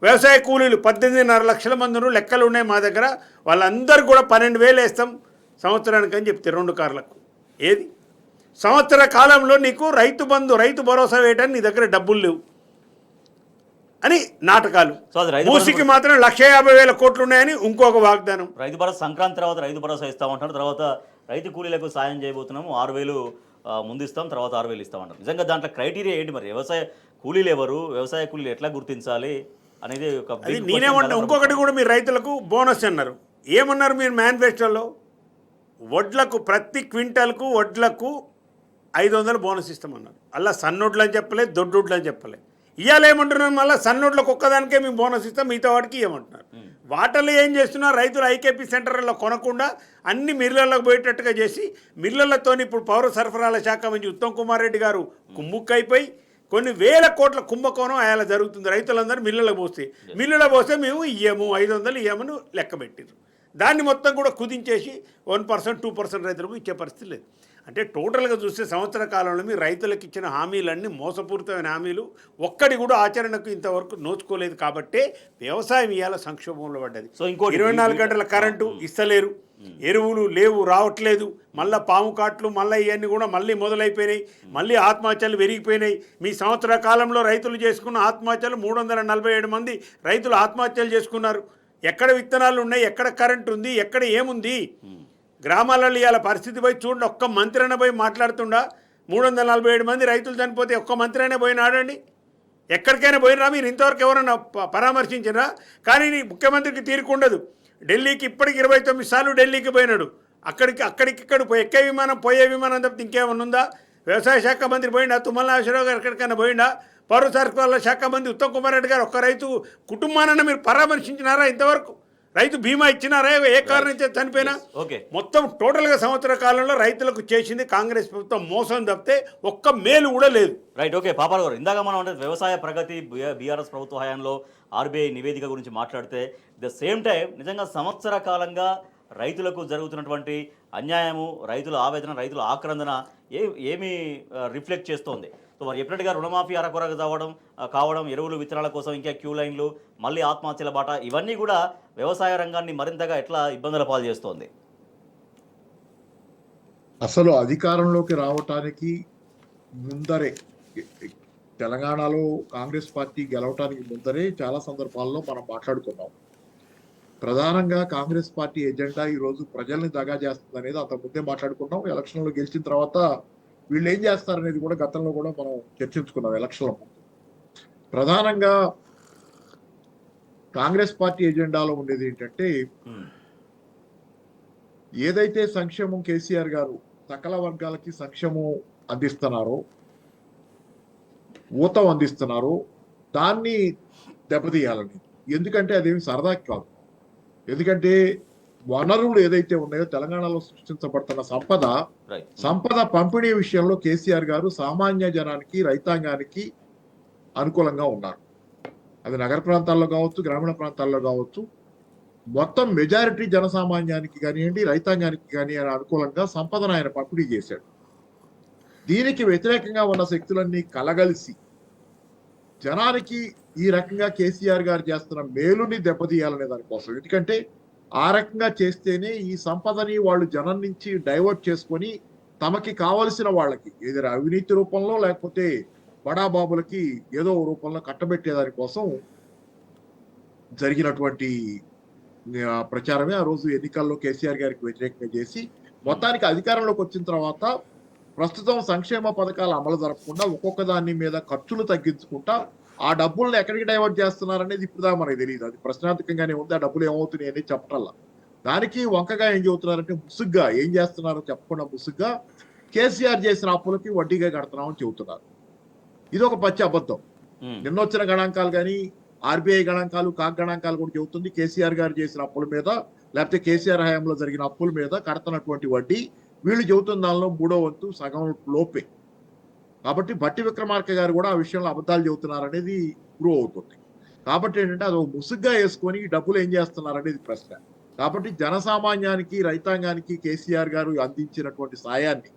వ్యవసాయ కూలీలు 18.5 లక్షల మంది లెక్కలు ఉన్నాయి మా దగ్గర. వాళ్ళందరూ కూడా 12,000 వేస్తాం సంవత్సరానికి అని చెప్తే 2 కార్లకు. ఏది సంవత్సర కాలంలో నీకు రైతు బంధు, రైతు భరోసా వేయడానికి నీ దగ్గర డబ్బులు లేవు అని నాటకాలు. మూసికి మాత్రం 1,50,000 కోట్లు ఉన్నాయని ఇంకొక వాగ్దానం. రైతు భరోసా సంక్రాంతి తర్వాత రైతు భరోసా ఇస్తామంటారు. తర్వాత రైతు కూలీలకు సాయం చేయబోతున్నాము, 6,000 ముందు ఇస్తాం, తర్వాత 6,000 ఇస్తామంటారు. నిజంగా దాంట్లో క్రైటీరియా ఏంటి మరి? వ్యవసాయ కూలీలు ఎవరు, వ్యవసాయ కూలీలు ఎట్లా గుర్తించాలి అనేది ఒక నేనేమంటా. ఇంకొకటి కూడా మీరు రైతులకు బోనస్ అన్నారు. ఏమన్నారు మీరు మేనిఫెస్టోలో? వడ్లకు ప్రతి క్వింటాల్కు వడ్లకు 500 బోనస్ ఇస్తామన్నారు. అలా సన్నొడ్లు అని చెప్పలేదు, దొడ్డొడ్లు అని చెప్పలేదు. ఇవాళ ఏమంటున్నారు? మళ్ళీ సన్నోట్లకు ఒక్కదానికే మేము బోనస్ ఇస్తాం, మిగతా వాటికి ఏమంటున్నారు? వాటర్లు ఏం చేస్తున్నారు? రైతులు ఐకేపీ సెంటర్లలో కొనకుండా అన్ని మిర్లలకు పోయేటట్టుగా చేసి, మిర్లలతో ఇప్పుడు పౌర సరఫరాల శాఖ మంత్రి ఉత్తమ్ కుమార్ రెడ్డి గారు కుమ్ముక్కైపోయి కొన్ని వేల కోట్ల కుంభకోణం అలా జరుగుతుంది. రైతులందరూ మిల్లులకు పోస్తే, మిల్లులో పోస్తే మేము ఇయ్యము 500 ఇయ్యమని లెక్క పెట్టారు. దాన్ని మొత్తం కూడా కుదించేసి 1%, 2% రైతులకు ఇచ్చే పరిస్థితి లేదు. అంటే టోటల్గా చూస్తే సంవత్సర కాలంలో మీ రైతులకు ఇచ్చిన హామీలన్నీ మోసపూరితమైన హామీలు, ఒక్కడి కూడా ఆచరణకు ఇంతవరకు నోచుకోలేదు. కాబట్టే వ్యవసాయం ఇవాళ సంక్షోభంలో పడ్డది. సో ఇంకో 24 గంటల కరెంటు ఇస్తలేరు, ఎరువులు లేవు, రావట్లేదు, మళ్ళీ పాము కాట్లు, మళ్ళీ ఇవన్నీ కూడా మళ్ళీ మొదలైపోయినాయి, మళ్ళీ ఆత్మహత్యలు పెరిగిపోయినాయి. మీ సంవత్సర కాలంలో రైతులు చేసుకున్న ఆత్మహత్యలు 347 మంది రైతులు ఆత్మహత్యలు చేసుకున్నారు. ఎక్కడ విత్తనాలు ఉన్నాయి, ఎక్కడ కరెంటు ఉంది, ఎక్కడ ఏముంది? గ్రామాలలో ఇవాళ పరిస్థితి పోయి చూడండి. ఒక్క మంత్రి అయినా పోయి మాట్లాడుతుండా? 347 మంది రైతులు చనిపోతే ఒక్క మంత్రి అయినా పోయినాడండి? ఎక్కడికైనా పోయినరా మీరు? ఇంతవరకు ఎవరైనా పరామర్శించినరా? కానీ ముఖ్యమంత్రికి తీరుకుండదు. ఢిల్లీకి ఇప్పటికి 29 సార్లు ఢిల్లీకి పోయినాడు. అక్కడికిక్కడ ఎక్కే విమానం, పోయే విమానం తప్పితే ఇంకేమన్నా ఉందా? వ్యవసాయ శాఖ మంత్రి పోయిండా? తుమ్మల నాగేశ్వరరావు గారు ఎక్కడికైనా పోయిండా? పౌర సరఫరాల శాఖ మంత్రి ఉత్తమ్ కుమార్ రెడ్డి గారు ఒక్క రైతు కుటుంబాన్ని మీరు పరామర్శించినారా? ఇంతవరకు రైతు బీమా ఇచ్చినారా? ఏ కారణం చేత చనిపోయినా? మొత్తం టోటల్గా సంవత్సర కాలంలో రైతులకు చేసింది కాంగ్రెస్ ప్రభుత్వం మోసం తప్పితే ఒక్క మేలు కూడా లేదు. Right, okay. పాపారావు గారు, ఇందాక మనం అంటే వ్యవసాయ ప్రగతి బీఆర్ఎస్ ప్రభుత్వ హయాంలో ఆర్బీఐ నివేదిక గురించి మాట్లాడితే, ద సేమ్ టైం నిజంగా సంవత్సర కాలంగా రైతులకు జరుగుతున్నటువంటి అన్యాయము, రైతుల ఆవేదన, రైతుల ఆక్రందన ఏమి రిఫ్లెక్ట్ చేస్తోంది? సో మరి ఎప్పటిగా రుణమాఫీ అరకొరకు కావడం, ఎరువులు విత్తనాల కోసం ఇంకా క్యూ లైన్లు, మళ్ళీ ఆత్మహత్యల బాట, ఇవన్నీ కూడా వ్యవసాయ రంగాన్ని మరింతగా ఎట్లా ఇబ్బందుల పాలు చేస్తోంది? అసలు అధికారంలోకి రావటానికి ముందరే, తెలంగాణలో కాంగ్రెస్ పార్టీ గెలవటానికి ముందరే చాలా సందర్భాల్లో మనం మాట్లాడుకున్నాం. ప్రధానంగా కాంగ్రెస్ పార్టీ ఎజెండా ఈరోజు ప్రజల్ని దగా చేస్తుంది అనేది అంత ముందే మాట్లాడుకున్నాం. ఎలక్షన్లో గెలిచిన తర్వాత వీళ్ళు ఏం చేస్తారనేది కూడా గతంలో కూడా మనం చర్చించుకున్నాం. ఎలక్షన్ల ముందు ప్రధానంగా కాంగ్రెస్ పార్టీ ఎజెండాలో ఉండేది ఏంటంటే, ఏదైతే సంక్షేమం కేసీఆర్ గారు సకల వర్గాలకి సంక్షేమం అందిస్తున్నారో, ఊతం అందిస్తున్నారో, దాన్ని దెబ్బతీయాలని. ఎందుకంటే అదేమి సరదాకి కాదు. ఎందుకంటే వనరులు ఏదైతే ఉన్నాయో, తెలంగాణలో సృష్టించబడుతున్న సంపద పంపిణీ విషయంలో కేసీఆర్ గారు సామాన్య జనానికి, రైతాంగానికి అనుకూలంగా ఉన్నారు. అది నగర ప్రాంతాల్లో కావచ్చు, గ్రామీణ ప్రాంతాల్లో కావచ్చు, మొత్తం మెజారిటీ జనసామాన్యానికి కానివ్వండి, రైతాంగానికి కానీ అనుకూలంగా సంపదను ఆయన పంపిణీ చేశాడు. దీనికి వ్యతిరేకంగా ఉన్న శక్తులన్నీ కలగలిసి జనానికి ఈ రకంగా కేసీఆర్ గారు చేస్తున్న మేలుని దెబ్బతీయాలనే దానికోసం. ఎందుకంటే ఆ రకంగా చేస్తేనే ఈ సంపదని వాళ్ళు జనం నుంచి డైవర్ట్ చేసుకొని తమకి కావలసిన వాళ్ళకి ఏదో అవినీతి రూపంలో లేకపోతే బడాబాబులకి ఏదో రూపంలో కట్టబెట్టేదాని కోసం జరిగినటువంటి ప్రచారమే ఆ రోజు ఎన్నికల్లో కేసీఆర్ గారికి వ్యతిరేకంగా చేసి మొత్తానికి అధికారంలోకి వచ్చిన తర్వాత ప్రస్తుతం సంక్షేమ పథకాలు అమలు జరపకుండా ఒక్కొక్క దాని మీద ఖర్చులు తగ్గించుకుంటా ఆ డబ్బులను ఎక్కడికి డైవర్ట్ చేస్తున్నారనేది ఇప్పుడు మనకి తెలియదు. అది ప్రశ్నార్థకంగానే ఉంది. ఆ డబ్బులు ఏమవుతున్నాయి అనేది చెప్పటల్లా. దానికి వంకగా ఏం చెబుతున్నారంటే ముసుగ్గా ఏం చేస్తున్నారో చెప్పకుండా ముసుగ్గా కేసీఆర్ చేసిన అప్పులకి వడ్డీగా కడుతున్నామని చెబుతున్నారు. ఇది ఒక పచ్చి అబద్ధం. నిన్నొచ్చిన గణాంకాలు కానీ ఆర్బీఐ గణాంకాలు గణాంకాలు కూడా చెబుతుంది కేసీఆర్ గారు చేసిన అప్పుల మీద లేకపోతే కేసీఆర్ హయాంలో జరిగిన అప్పుల మీద కడుతున్నటువంటి వడ్డీ వీళ్ళు చెబుతున్న దానిలో 3వ వంతు సగం లోపే. కాబట్టి భట్టి విక్రమార్క గారు కూడా ఆ విషయంలో అబద్ధాలు చెబుతున్నారనేది ప్రూవ్ అవుతుంది. కాబట్టి ఏంటంటే అది ముసుగ్గా వేసుకొని ఈ డబ్బులు ఏం చేస్తున్నారనేది ప్రశ్న. కాబట్టి జనసామాన్యానికి రైతాంగానికి కేసీఆర్ గారు అందించినటువంటి సాయాన్ని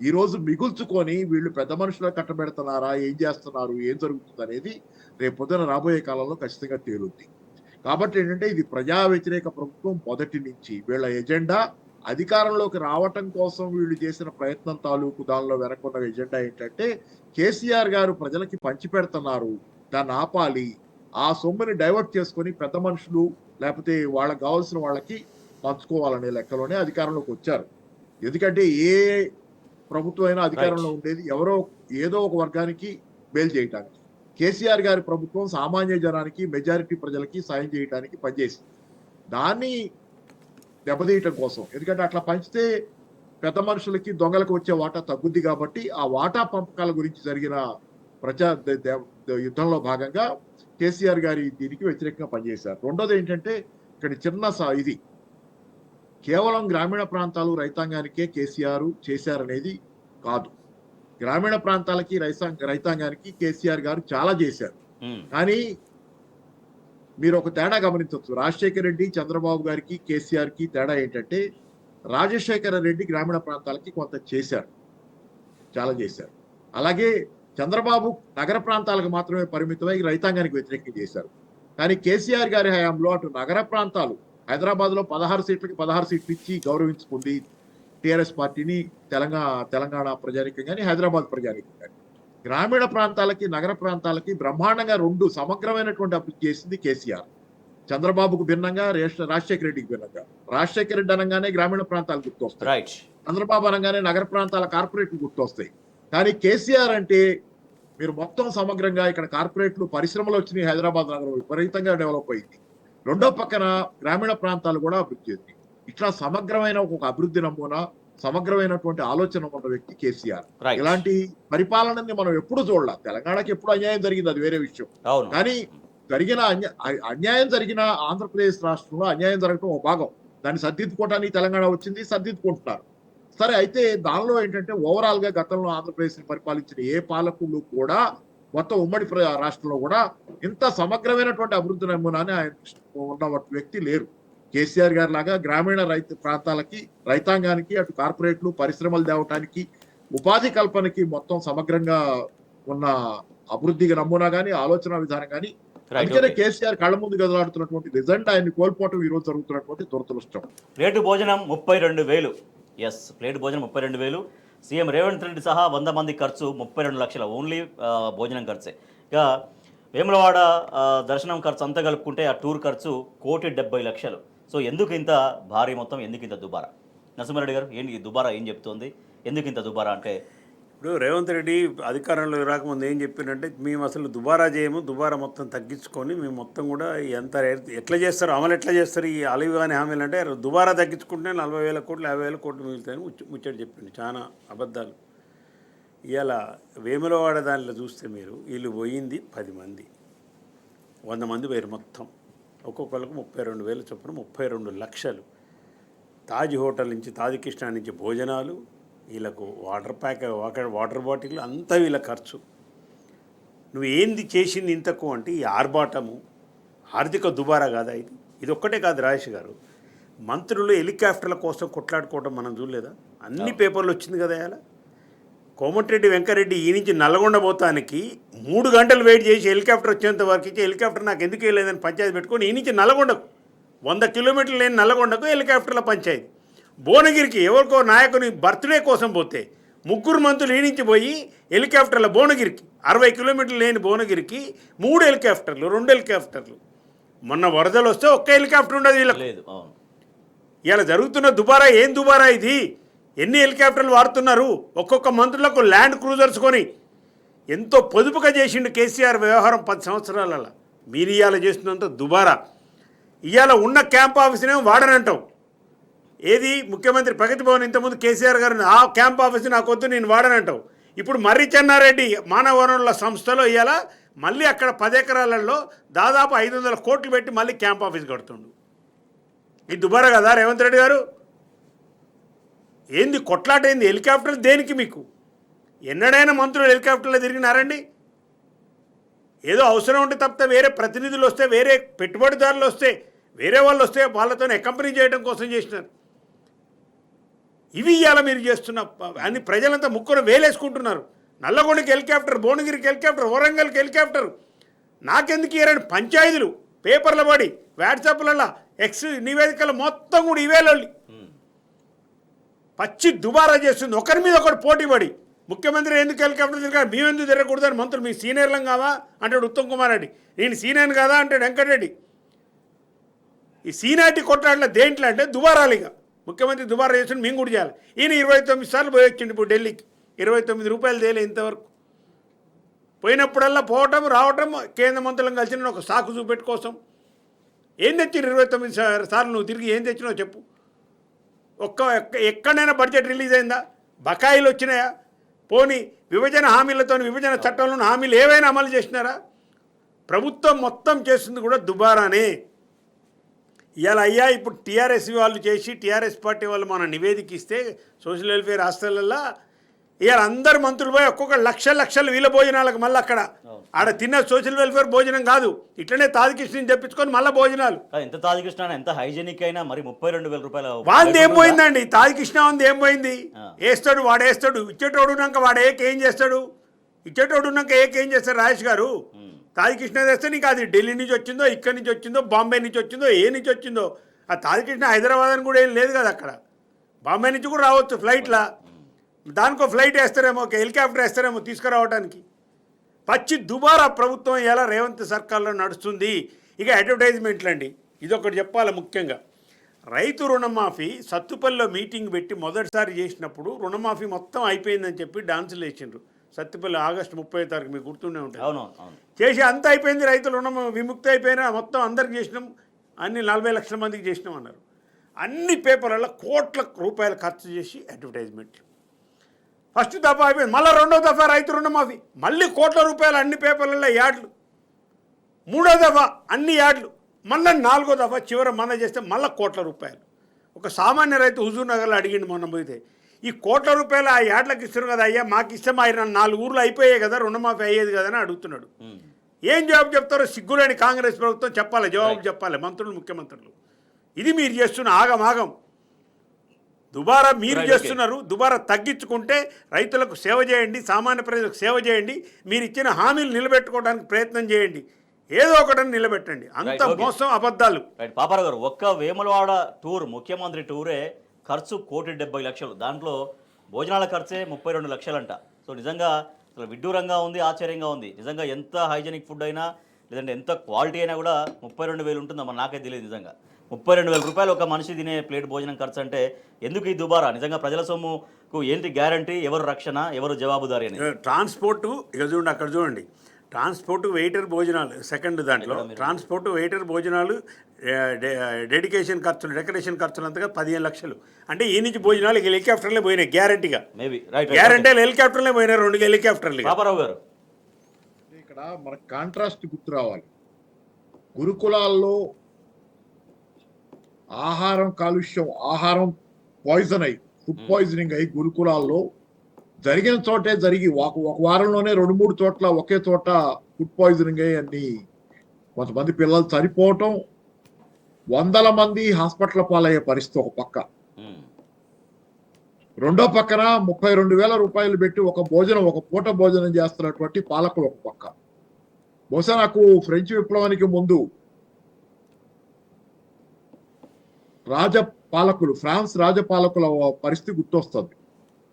ఈ రోజు మిగుల్చుకొని వీళ్ళు పెద్ద మనుషులు కట్టబెడుతున్నారా, ఏం చేస్తున్నారు, ఏం జరుగుతుంది అనేది రేపు పొద్దున రాబోయే కాలంలో ఖచ్చితంగా తేలుద్ది. కాబట్టి ఏంటంటే ఇది ప్రజా వ్యతిరేక ప్రభుత్వం మొదటి నుంచి వీళ్ళ ఎజెండా అధికారంలోకి రావటం కోసం వీళ్ళు చేసిన ప్రయత్నం తాలూకు దానిలో వెనకున్న ఎజెండా ఏంటంటే కేసీఆర్ గారు ప్రజలకి పంచిపెడుతున్నారు, దాన్ని ఆపాలి, ఆ సొమ్ముని డైవర్ట్ చేసుకొని పెద్ద మనుషులు లేకపోతే వాళ్ళకి కావాల్సిన వాళ్ళకి పంచుకోవాలనే లెక్కలోనే అధికారంలోకి వచ్చారు. ఎందుకంటే ఏ ప్రభుత్వం అయినా అధికారంలో ఉండేది ఎవరో ఏదో ఒక వర్గానికి మేలు చేయటానికి. కేసీఆర్ గారి ప్రభుత్వం సామాన్య జనానికి మెజారిటీ ప్రజలకి సాయం చేయడానికి పనిచేసింది. దాన్ని దెబ్బతీయటం కోసం, ఎందుకంటే అట్లా పంచితే పెద్ద మనుషులకి దొంగలకు వచ్చే వాటా తగ్గుద్ది కాబట్టి ఆ వాటా పంపకాల గురించి జరిగిన యుద్ధంలో భాగంగా కేసీఆర్ గారి దీనికి వ్యతిరేకంగా పనిచేశారు. రెండోది ఏంటంటే ఇక్కడ చిన్న ఇది కేవలం గ్రామీణ ప్రాంతాలు రైతాంగానికే కేసీఆర్ చేశారనేది కాదు. గ్రామీణ ప్రాంతాలకి రైతాంగానికి కేసీఆర్ గారు చాలా చేశారు. కానీ మీరు ఒక తేడా గమనించవచ్చు. రాజశేఖర రెడ్డి చంద్రబాబు గారికి కేసీఆర్ కి తేడా ఏంటంటే రాజశేఖర రెడ్డి గ్రామీణ ప్రాంతాలకి కొంత చేశారు, చాలా చేశారు. అలాగే చంద్రబాబు నగర ప్రాంతాలకు మాత్రమే పరిమితమై రైతాంగానికి వ్యతిరేకంగా చేశారు. కానీ కేసీఆర్ గారి హయాంలో అటు నగర ప్రాంతాలు హైదరాబాద్ లో 16 సీట్లకి 16 సీట్లు ఇచ్చి గౌరవించుకుంది టిఆర్ఎస్ పార్టీని తెలంగాణ ప్రజానికం కానీ హైదరాబాద్ ప్రజానికం కానీ. గ్రామీణ ప్రాంతాలకి నగర ప్రాంతాలకి బ్రహ్మాండంగా 2 సమగ్రమైనటువంటి అభివృద్ధి చేసింది కేసీఆర్. చంద్రబాబుకు భిన్నంగా రాజశేఖర రెడ్డికి భిన్నంగా. రాజశేఖర రెడ్డి అనగానే గ్రామీణ ప్రాంతాలు గుర్తొస్తాయి, చంద్రబాబు అనగానే నగర ప్రాంతాల కార్పొరేట్లు గుర్తొస్తాయి. కానీ కేసీఆర్ అంటే మీరు మొత్తం సమగ్రంగా ఇక్కడ కార్పొరేట్లు పరిశ్రమలు వచ్చినాయి, హైదరాబాద్ నగరం విపరీతంగా డెవలప్ అయింది. రెండో పక్కన గ్రామీణ ప్రాంతాలు కూడా అభివృద్ధి చెంది. ఇట్లా సమగ్రమైన ఒక అభివృద్ధి నమూనా, సమగ్రమైనటువంటి ఆలోచన ఉన్న వ్యక్తి కేసీఆర్. ఇలాంటి పరిపాలనని మనం ఎప్పుడు చూడాలి. తెలంగాణకి ఎప్పుడు అన్యాయం జరిగింది, అది వేరే విషయం. కానీ అన్యాయం జరిగిన ఆంధ్రప్రదేశ్ రాష్ట్రంలో అన్యాయం జరగడం ఒక భాగం. దాన్ని సర్దిద్దుకోవటానికి తెలంగాణ వచ్చింది, సర్దిద్దుకుంటున్నారు. సరే, అయితే దానిలో ఏంటంటే ఓవరాల్ గా గతంలో ఆంధ్రప్రదేశ్ ని పరిపాలించిన ఏ పాలకులు కూడా మొత్తం ఉమ్మడి రాష్ట్రంలో కూడా ఇంత సమగ్రమైనటువంటి అభివృద్ధి నమూనాన్ని ఆయన ఉన్న వ్యక్తి లేరు. కేసీఆర్ గారి లాగా గ్రామీణ ప్రాంతాలకి రైతాంగానికి అటు కార్పొరేట్లు పరిశ్రమలు తేవటానికి ఉపాధి కల్పనకి మొత్తం సమగ్రంగా ఉన్న అభివృద్ధి నమూనా కానీ ఆలోచన విధానం కానీ. అందుకనే కేసీఆర్ కళ్ళ ముందు గదలాడుతున్నటువంటి రిజల్ట్ ఆయన్ని కోల్పోవటం ఈ రోజు జరుగుతున్నటువంటి దురదృష్టం. ప్లేటు భోజనం 32,000. ఎస్, ప్లేటు భోజనం 32,000. సీఎం రేవంత్ రెడ్డి సహా 100 మంది ఖర్చు 32 లక్షలు ఓన్లీ భోజనం ఖర్చే. ఇక వేములవాడ దర్శనం ఖర్చు అంతా కలుపుకుంటే ఆ టూర్ ఖర్చు 1,70,00,000. సో ఎందుకు ఇంత భారీ మొత్తం, ఎందుకు ఇంత దుబారా? నరసింహారెడ్డి గారు, ఏంటి దుబారా ఏం చెప్తోంది, ఎందుకు ఇంత దుబారా అంటే? ఇప్పుడు రేవంత్ రెడ్డి అధికారంలో రాకముందు ఏం చెప్పిందంటే మేము అసలు దుబారా చేయము, దుబారా మొత్తం తగ్గించుకొని మేము మొత్తం కూడా ఎట్లా చేస్తారు, అమలు ఎట్లా చేస్తారు ఈ అలివి కానీ హామీలు అంటే దుబారా తగ్గించుకుంటే 40,000 కోట్లు 50,000 కోట్లు మిగులుతాయని ముచ్చట చెప్పింది. చాలా అబద్ధాలు. ఇవాళ వేములవాడ దానిలో చూస్తే మీరు వీళ్ళు పోయింది 10 మంది, 100 మంది పోయారు మొత్తం. ఒక్కొక్కరికి 32,000 చొప్పున 32 లక్షలు. తాజ్ హోటల్ నుంచి తాజ్ కృష్ణ నుంచి భోజనాలు, వీళ్ళకు వాటర్ బాటిల్ అంతా వీళ్ళ ఖర్చు. నువ్వు ఏంది చేసింది ఇంతకు అంటే ఈ ఆర్భాటము, ఆర్థిక దుబారా కాదా ఇది? ఇది ఒక్కటే కాదు రాజేష్ గారు, మంత్రులు హెలికాప్టర్ల కోసం కొట్లాడుకోవడం మనం చూడలేదా? అన్ని పేపర్లు వచ్చింది కదా. ఇలా కోమటిరెడ్డి వెంకరెడ్డి ఈ నుంచి నల్గొండ పోతానికి 3 గంటలు వెయిట్ చేసి హెలికాప్టర్ వచ్చేంత వరకు ఇచ్చి హెలికాప్టర్ నాకు ఎందుకు వేయలేదని పంచాయతీ పెట్టుకొని ఈ నుంచి నల్గొండకు 100 కిలోమీటర్లు లేని నల్లగొండకు హెలికాప్టర్ల పంచాయతీ. భువనగిరికి ఎవరికో నాయకుని బర్త్డే కోసం పోతే 3 మంత్రులు ఈడించి పోయి హెలికాప్టర్ల భువనగిరికి 60 కిలోమీటర్లు లేని భువనగిరికి 3 హెలికాప్టర్లు 2 హెలికాప్టర్లు. మొన్న వరదలు వస్తే ఒక్క హెలికాప్టర్ ఉండదు వీళ్ళకి. లేదు. అవును. ఇలా జరుగుతున్న దుబారా ఏం దుబారా ఇది? ఎన్ని హెలికాప్టర్లు వాడుతున్నారు? ఒక్కొక్క మంత్రులకు ల్యాండ్ క్రూజర్స్ కొని ఎంతో పొదుపుగా చేసిండు కేసీఆర్ వ్యవహారం 10 సంవత్సరాలలో. మీరు ఇవాళ చేస్తున్నంత దుబారా. ఇవాళ ఉన్న క్యాంప్ ఆఫీస్నేమో వాడనంటాం. ఏది ముఖ్యమంత్రి ప్రగతి భవన్ ఇంతకుముందు కేసీఆర్ గారు ఆ క్యాంప్ ఆఫీస్ నాకు వద్దు నేను వాడనంటావు. ఇప్పుడు మర్రి చెన్నారెడ్డి మానవ వనరుల సంస్థలో ఇవాళ మళ్ళీ అక్కడ 10 ఎకరాలలో దాదాపు 500 కోట్లు పెట్టి మళ్ళీ క్యాంప్ ఆఫీస్ కడుతుండు. ఇది దుబారా కదా రేవంత్ రెడ్డి గారు? ఏంది కొట్లాట ఏంది? హెలికాప్టర్ దేనికి మీకు? ఎన్నడైనా మంత్రులు హెలికాప్టర్లో తిరిగినారండి? ఏదో అవసరం ఉంటే తప్పితే వేరే ప్రతినిధులు వస్తే, వేరే పెట్టుబడిదారులు వస్తే, వేరే వాళ్ళు వస్తే వాళ్ళతో అకంపెనీ చేయడం కోసం చేసినారు. ఇవి ఇవాళ మీరు చేస్తున్న అన్ని ప్రజలంతా ముక్కును వేలేసుకుంటున్నారు. నల్లగొండకి హెలికాప్టర్, భువనగిరికి హెలికాప్టర్, వరంగల్కి హెలికాప్టర్. నాకెందుకు ఇవ్వరండి? పంచాయతీలు పేపర్ల పడి వాట్సాప్లలో ఎక్స్ నివేదికలు మొత్తం కూడా ఇవేళ పచ్చి దుబారా చేస్తుంది. ఒకరి మీద ఒకటి పోటీ పడి ముఖ్యమంత్రి ఎందుకు హెలికాప్టర్ తిరగాలి, మేమెందుకు తిరగకూడదని మంత్రులు మీ సీనియర్లం కావా అంటాడు ఉత్తమ్ కుమార్ రెడ్డి. నేను సీనియర్ కాదా అంటాడు వెంకటరెడ్డి. ఈ సీనియారిటీ కొట్లాడలే దేంట్లో అంటే దుబారాలుగా. ముఖ్యమంత్రి దుబారా చేసి మేము కూడా చేయాలి. ఈయన 29 సార్లు పోయి వచ్చిండు ఇప్పుడు ఢిల్లీకి. 29 రూపాయలు తేలే ఇంతవరకు. పోయినప్పుడల్లా పోవటం రావటం, కేంద్ర మంత్రులను కలిసిన ఒక సాకు చూపెట్టు కోసం. ఏం తెచ్చిన 29 సార్లు నువ్వు తిరిగి ఏం తెచ్చినావు చెప్పు. ఎక్కడైనా బడ్జెట్ రిలీజ్ అయిందా? బకాయిలు వచ్చినాయా? పోనీ విభజన హామీలతో విభజన చట్టంలోని హామీలు ఏవైనా అమలు చేసినారా? ప్రభుత్వం మొత్తం చేస్తుంది కూడా దుబారానే. ఇవాళ అయ్యా ఇప్పుడు టీఆర్ఎస్ వాళ్ళు చేసి టీఆర్ఎస్ పార్టీ వాళ్ళు మన నివేదిక ఇస్తే సోషల్ వెల్ఫేర్ హాస్టళ్ళల్లో ఇవాళ అందరు మంత్రులు పోయి ఒక్కొక్క లక్షలు వీళ్ళ భోజనాలకు మళ్ళీ అక్కడ ఆడ తిన్న సోషల్ వెల్ఫేర్ భోజనం కాదు, ఇట్లనే తాజకృష్ణని తెప్పించుకొని మళ్ళీ భోజనాలు. ఎంత తాజకృష్ణ ఎంత హైజీనిక్ అయినా మరి 32,000 రూపాయలు వాంది ఏం పోయిందండి? తాజకృష్ణ ఉంది ఏం పోయింది? వేస్తాడు వాడేస్తాడు. ఇచ్చేటోడు ఉన్నాక వాడు ఏం చేస్తాడు? ఇచ్చేటోడు ఉన్నాక ఏం చేస్తాడు రాజేష్ గారు? తాజకృష్ణ తెస్తే నీకు అది ఢిల్లీ నుంచి వచ్చిందో, ఇక్కడి నుంచి వచ్చిందో, బాంబే నుంచి వచ్చిందో, ఏ నుంచి వచ్చిందో. ఆ తాజకృష్ణ హైదరాబాద్ అని కూడా ఏం లేదు కదా అక్కడ. బాంబే నుంచి కూడా రావచ్చు ఫ్లైట్లా. దానికో ఫ్లైట్ వేస్తారేమో, ఒక హెలికాప్టర్ వేస్తారేమో తీసుకురావడానికి. పచ్చి దుబారా ప్రభుత్వం ఎలా రేవంత్ సర్కార్లో నడుస్తుంది. ఇక అడ్వర్టైజ్మెంట్లు అండి, ఇదొకటి చెప్పాలి ముఖ్యంగా. రైతు రుణమాఫీ సత్తుపల్లిలో మీటింగ్ పెట్టి మొదటిసారి చేసినప్పుడు రుణమాఫీ మొత్తం అయిపోయిందని చెప్పి డాన్సులు వేసిండ్రు. సత్తుపల్లి ఆగస్టు 30వ తారీఖు మీకు గుర్తుండే ఉంటుంది. అవునవును. చేసి అంత అయిపోయింది, రైతులు రుణం విముక్తి అయిపోయినా మొత్తం అందరికి చేసినాం, అన్ని 40 లక్షల మందికి చేసినాం అన్నారు. అన్ని పేపర్లలో కోట్ల రూపాయలు ఖర్చు చేసి అడ్వర్టైజ్మెంట్. ఫస్ట్ దఫా అయిపోయింది, మళ్ళీ 2వ దఫా రైతు రుణమాఫీ, మళ్ళీ కోట్ల రూపాయలు అన్ని పేపర్లలో యాడ్లు. 3వ దఫా అన్ని యాడ్లు, మళ్ళీ 4వ దఫా చివర మన చేస్తే మళ్ళీ కోట్ల రూపాయలు. ఒక సామాన్య రైతు హుజూర్ నగర్లో అడిగిండు మొన్న పోయితే, ఈ కోట్ల రూపాయలు ఆ యాడ్లకు ఇస్తారు కదా అయ్యా, మాకు ఇష్టం ఆయన 4 ఊర్లు అయిపోయాయి కదా రుణమాఫీ అయ్యేది కదా అని అడుగుతున్నాడు. ఏం జవాబు చెప్తారో సిగ్గులేని కాంగ్రెస్ ప్రభుత్వం చెప్పాలి, జవాబు చెప్పాలి మంత్రులు, ముఖ్యమంత్రులు. ఇది మీరు చేస్తున్న ఆగమాగం దుబారా మీరు చేస్తున్నారు. దుబారా తగ్గించుకుంటే రైతులకు సేవ చేయండి, సామాన్య ప్రజలకు సేవ చేయండి, మీరు ఇచ్చిన హామీలు నిలబెట్టుకోవడానికి ప్రయత్నం చేయండి, ఏదో ఒకటని నిలబెట్టండి. అంత మోసం అబద్ధాలు. పాపారావు గారు, ఒక్క వేములవాడ టూర్ ముఖ్యమంత్రి టూరే ఖర్చు 1,70,00,000. దాంట్లో భోజనాల ఖర్చే 32 లక్షలంట. సో నిజంగా అసలు విడ్డూరంగా ఉంది, ఆశ్చర్యంగా ఉంది. నిజంగా ఎంత హైజెనిక్ ఫుడ్ అయినా లేదంటే ఎంత క్వాలిటీ అయినా కూడా 32,000 ఉంటుందమ్మా. నాకైతే తెలియదు నిజంగా. 32,000 రూపాయలు ఒక మనిషి తినే ప్లేట్ భోజనం ఖర్చు అంటే ఎందుకు ఈ దుబారా? నిజంగా ప్రజల సొమ్ముకు ఏంటి గ్యారంటీ? ఎవరు రక్షణ, ఎవరు జవాబుదారి అని. ట్రాన్స్పోర్టు ఇక చూడండి, అక్కడ చూడండి, ట్రాన్స్పోర్ట్ వెయిటర్ భోజనాలు సెకండ్ దాంట్లో, ట్రాన్స్పోర్ట్ వెయిటర్ భోజనాలు, డెడికేషన్ ఖర్చులు, డెకరేషన్ ఖర్చులు అంతగా 15 లక్షలు. అంటే ఈ నుంచి భోజనాలు ఇక హెలికాప్టర్లే పోయినాయి గ్యారంటీగా. మేబీ రైట్, గ్యారంటీ హెలికాప్టర్లే పోయినాయి, 2 హెలికాప్టర్లు. పాపారావు గారు, ఇక్కడ మనకు కాంట్రాస్ట్ గుర్తు రావాలి. గురుకులాల్లో ఆహారం కాలుష్యం, ఆహారం పాయిజన్ అయ్యి, ఫుడ్ పాయిజనింగ్ అయ్యి గురుకులాల్లో జరిగిన చోటే జరిగి ఒక వారంలోనే 2-3 చోట్ల ఒకే చోట ఫుడ్ పాయిజనింగ్ అయ్యి అన్ని కొంతమంది పిల్లలు చనిపోవటం, 100ల మంది హాస్పిటల్ పాలయ్యే పరిస్థితి ఒక పక్క. రెండో పక్కన 32,000 రూపాయలు పెట్టి ఒక పూట భోజనం చేస్తున్నటువంటి పాలకులు ఒక పక్క. బహుశా నాకు ఫ్రెంచ్ విప్లవానికి ముందు రాజపాలకులు, ఫ్రాన్స్ రాజపాలకుల పరిస్థితి గుర్తొస్తుంది.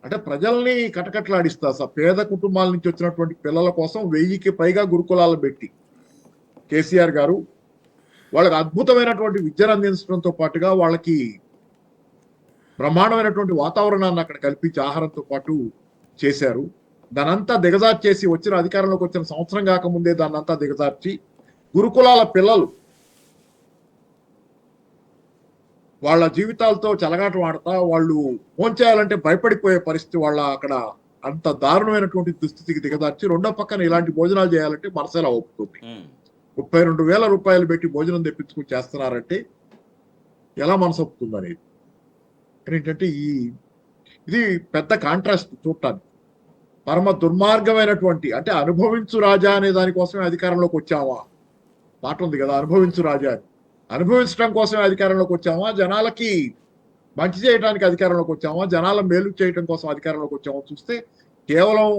అంటే ప్రజల్ని కటకట్లాడిస్తా పేద కుటుంబాల నుంచి వచ్చినటువంటి పిల్లల కోసం 1000కి పైగా గురుకులాలు పెట్టి కేసీఆర్ గారు వాళ్ళకి అద్భుతమైనటువంటి విద్యను అందించడంతో పాటుగా వాళ్ళకి బ్రహ్మాండమైనటువంటి వాతావరణాన్ని అక్కడ కల్పించి ఆహారంతో పాటు చేశారు. దానంతా దిగజార్చేసి అధికారంలోకి వచ్చిన సంవత్సరం కాకముందే దాన్నంతా దిగజార్చి గురుకులాల పిల్లలు వాళ్ళ జీవితాలతో చెలగాటం ఆడతా వాళ్ళు చేయాలంటే భయపడిపోయే పరిస్థితి వాళ్ళ అక్కడ అంత దారుణమైనటువంటి దుస్థితికి దిగదార్చి రెండో పక్కన ఇలాంటి భోజనాలు చేయాలంటే మనసేలా ఒప్పుతుంది. 32,000 రూపాయలు పెట్టి భోజనం తెప్పించుకుని చేస్తున్నారంటే ఎలా మనసు ఒప్పుతుంది అనేది ఏంటంటే ఇది పెద్ద కాంట్రాస్ట్ చూడటానికి. పరమ దుర్మార్గమైనటువంటి అంటే అనుభవించు రాజా అనే దానికోసమే అధికారంలోకి వచ్చావా మాట ఉంది కదా, అనుభవించు రాజా అని. అనుభవించడం కోసమే అధికారంలోకి వచ్చామా, జనాలకి మంచి చేయడానికి అధికారంలోకి వచ్చామా, జనాల మేలు చేయడం కోసం అధికారంలోకి వచ్చామా చూస్తే కేవలం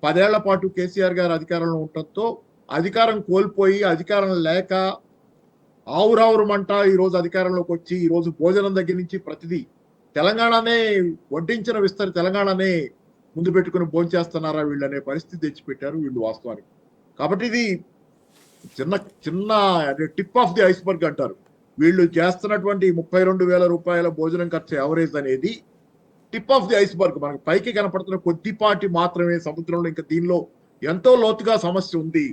10 ఏళ్ల పాటు కేసీఆర్ గారు అధికారంలో ఉండటంతో అధికారం కోల్పోయి అధికారం లేక ఆవురావురమంట ఈరోజు అధికారంలోకి వచ్చి ఈరోజు భోజనం దగ్గర నుంచి ప్రతిదీ తెలంగాణనే వడ్డించిన విస్తరి తెలంగాణనే ముందు పెట్టుకుని భోంచేస్తున్నారా వీళ్ళు అనే పరిస్థితి తెచ్చిపెట్టారు వీళ్ళు వాస్తవానికి. కాబట్టి ఇది చిన్న చిన్న టిప్ ఆఫ్ ది ఐస్బర్గ్ అంటారు. వీళ్ళు చేస్తున్నటువంటి 32,000 రూపాయల భోజనం ఖర్చు ఎవరేజ్ అనేది టిప్ ఆఫ్ ది ఐస్బర్గ్. మనకు పైకి కనపడుతున్న కొద్దిపాటి మాత్రమే సముద్రంలో ఇంకా దీనిలో ఎంతో లోతుగా సమస్య ఉంది.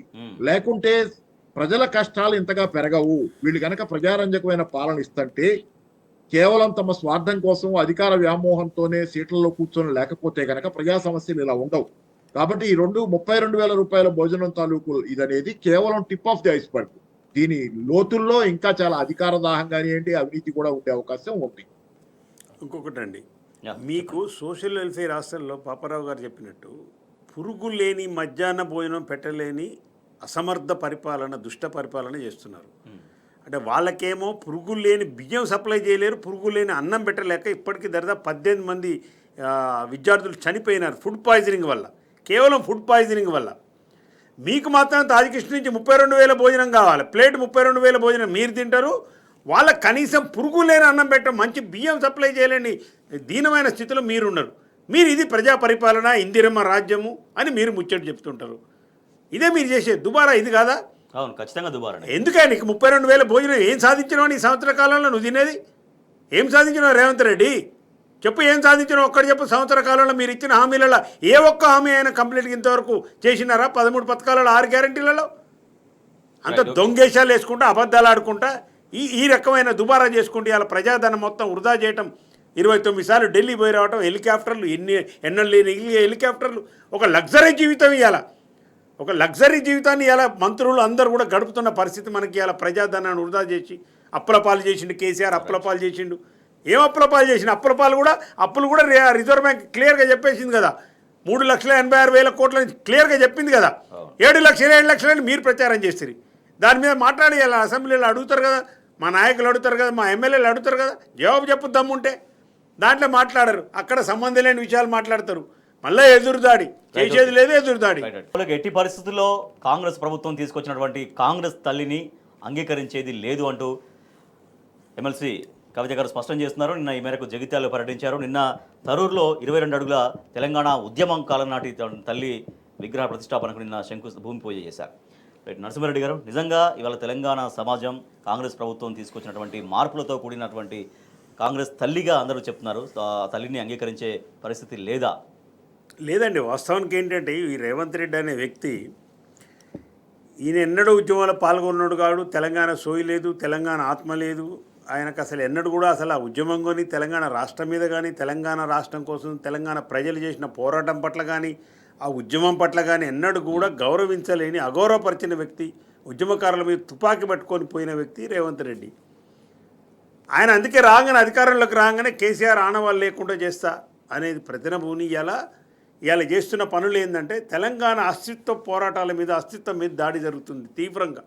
లేకుంటే ప్రజల కష్టాలు ఇంతగా పెరగవు. వీళ్ళు కనుక ప్రజారంజకమైన పాలన ఇస్తుంటే కేవలం తమ స్వార్థం కోసం అధికార వ్యామోహంతోనే సీట్లలో కూర్చొని లేకపోతే కనుక ప్రజా సమస్యలు ఇలా ఉండవు. కాబట్టి ఈ 32,000 రూపాయల భోజనం తాలూకు ఇదనేది కేవలం టిప్ ఆఫ్ ది ఐస్బర్గ్. దీని లోతుల్లో ఇంకా చాలా అధికార దాహం కానివ్వండి అవినీతి కూడా ఉండే అవకాశం ఉంది. ఇంకొకటండి, మీకు సోషల్ వెల్ఫేర్ హాస్టల్లో పాపారావు గారు చెప్పినట్టు పురుగు లేని మధ్యాహ్న భోజనం పెట్టలేని అసమర్థ పరిపాలన, దుష్ట పరిపాలన చేస్తున్నారు. అంటే వాళ్ళకేమో పురుగు లేని బియ్యం సప్లై చేయలేరు, పురుగు లేని అన్నం పెట్టలేక ఇప్పటికీ దాదాపు 18 మంది విద్యార్థులు చనిపోయినారు ఫుడ్ పాయిజనింగ్ వల్ల, కేవలం ఫుడ్ పాయిజనింగ్ వల్ల. మీకు మాత్రం తాజకృష్ణ నుంచి 32,000 భోజనం కావాలి, ప్లేట్ 32,000 భోజనం మీరు తింటారు. వాళ్ళ కనీసం పురుగు లేని అన్నం పెట్టడం, మంచి బియ్యం సప్లై చేయలేని దీనమైన స్థితిలో మీరున్నారు. మీరు ఇది ప్రజా పరిపాలన, ఇందిరమ్మ రాజ్యము అని మీరు ముచ్చట చెప్తుంటారు. ఇదే మీరు చేసే దుబారా, ఇది కాదా? అవును, ఖచ్చితంగా దుబారా. ఎందుకే నీకు 32,000 భోజనం ఏం సాధించినావు ఈ సంవత్సర కాలంలో? నువ్వు తినేది ఏం సాధించినావు రేవంత్ రెడ్డి? చెప్పు, ఏం సాధించినావు ఒక్కటి చెప్పు. సంవత్సర కాలంలో మీరు ఇచ్చిన హామీలలో ఏ ఒక్క హామీ అయినా కంప్లీట్గా ఇంతవరకు చేసినారా? 13 పథకాలలో 6 గ్యారంటీలలో అంత దొంగేశాలు వేసుకుంటా, అబద్ధాలు ఆడుకుంటా, ఈ రకమైన దుబారా చేసుకుంటే ఇలా ప్రజాధనం మొత్తం వృధా చేయటం. 29 సార్లు ఢిల్లీ పోయి రావటం, హెలికాప్టర్లు, ఎన్నో లేని హెలికాప్టర్లు. ఒక లగ్జరీ జీవితం ఇవాళ, ఒక లగ్జరీ జీవితాన్ని ఇలా మంత్రులు అందరూ కూడా గడుపుతున్న పరిస్థితి మనకి. ఇలా ప్రజాధనాన్ని వృధా చేసి అప్పులపాలు చేసిండు కేసీఆర్. అప్పులపాలు చేసిండు. ఏం అప్పులపాలు చేసిన? అప్పులు కూడా రిజర్వ్ బ్యాంక్ క్లియర్గా చెప్పేసింది కదా. 3,86,000 కోట్లని క్లియర్గా చెప్పింది కదా. 7 లక్షలని మీరు ప్రచారం చేస్తారు. దాని మీద మాట్లాడి ఇలా అసెంబ్లీలో అడుగుతారు కదా, మా నాయకులు అడుగుతారు కదా, మా ఎమ్మెల్యేలు అడుగుతారు కదా, జవాబు చెప్పు దమ్ముంటే. దాంట్లో మాట్లాడరు, అక్కడ సంబంధం లేని విషయాలు మాట్లాడతారు. మళ్ళీ ఎదురుదాడి, చేసేది లేదు, ఎదురుదాడి. ఎట్టి పరిస్థితుల్లో కాంగ్రెస్ ప్రభుత్వం తీసుకొచ్చినటువంటి కాంగ్రెస్ తల్లిని అంగీకరించేది లేదు అంటూ ఎమ్మెల్సీ కవిత గారు స్పష్టం చేస్తున్నారు. నిన్న ఈ మేరకు జగిత్యాలలో పర్యటించారు. నిన్న తరూరులో 22 అడుగుల తెలంగాణ ఉద్యమం కాలం నాటి తల్లి విగ్రహ ప్రతిష్టాపనకు నిన్న భూమి పూజ చేశారు. నరసింహారెడ్డి గారు, నిజంగా ఇవాళ తెలంగాణ సమాజం కాంగ్రెస్ ప్రభుత్వం తీసుకొచ్చినటువంటి మార్పులతో కూడినటువంటి కాంగ్రెస్ తల్లిగా అందరూ చెప్తున్నారు. తల్లిని అంగీకరించే పరిస్థితి లేదండి. వాస్తవానికి ఏంటంటే ఈ రేవంత్ రెడ్డి అనే వ్యక్తి, ఈయన ఎన్నడూ ఉద్యమంలో పాల్గొన్నాడు కాడు. తెలంగాణ సోయి లేదు, తెలంగాణ ఆత్మ లేదు ఆయనకు అసలు. ఎన్నడూ కూడా అసలు ఆ ఉద్యమం కానీ, తెలంగాణ రాష్ట్రం మీద కానీ, తెలంగాణ రాష్ట్రం కోసం తెలంగాణ ప్రజలు చేసిన పోరాటం పట్ల కానీ, ఆ ఉద్యమం పట్ల కానీ ఎన్నడూ కూడా గౌరవించలేని, అగౌరవపరిచిన వ్యక్తి, ఉద్యమకారుల మీద తుపాకీ పట్టుకొని పోయిన వ్యక్తి రేవంత్ రెడ్డి. ఆయన అందుకే అధికారంలోకి రాగానే కేసీఆర్ ఆనవాళ్ళు లేకుండా చేస్తా అనేది ప్రతినభూని ఇవాళ చేస్తున్న పనులు ఏంటంటే తెలంగాణ అస్తిత్వ పోరాటాల మీద, అస్తిత్వం మీద దాడి జరుగుతుంది తీవ్రంగా.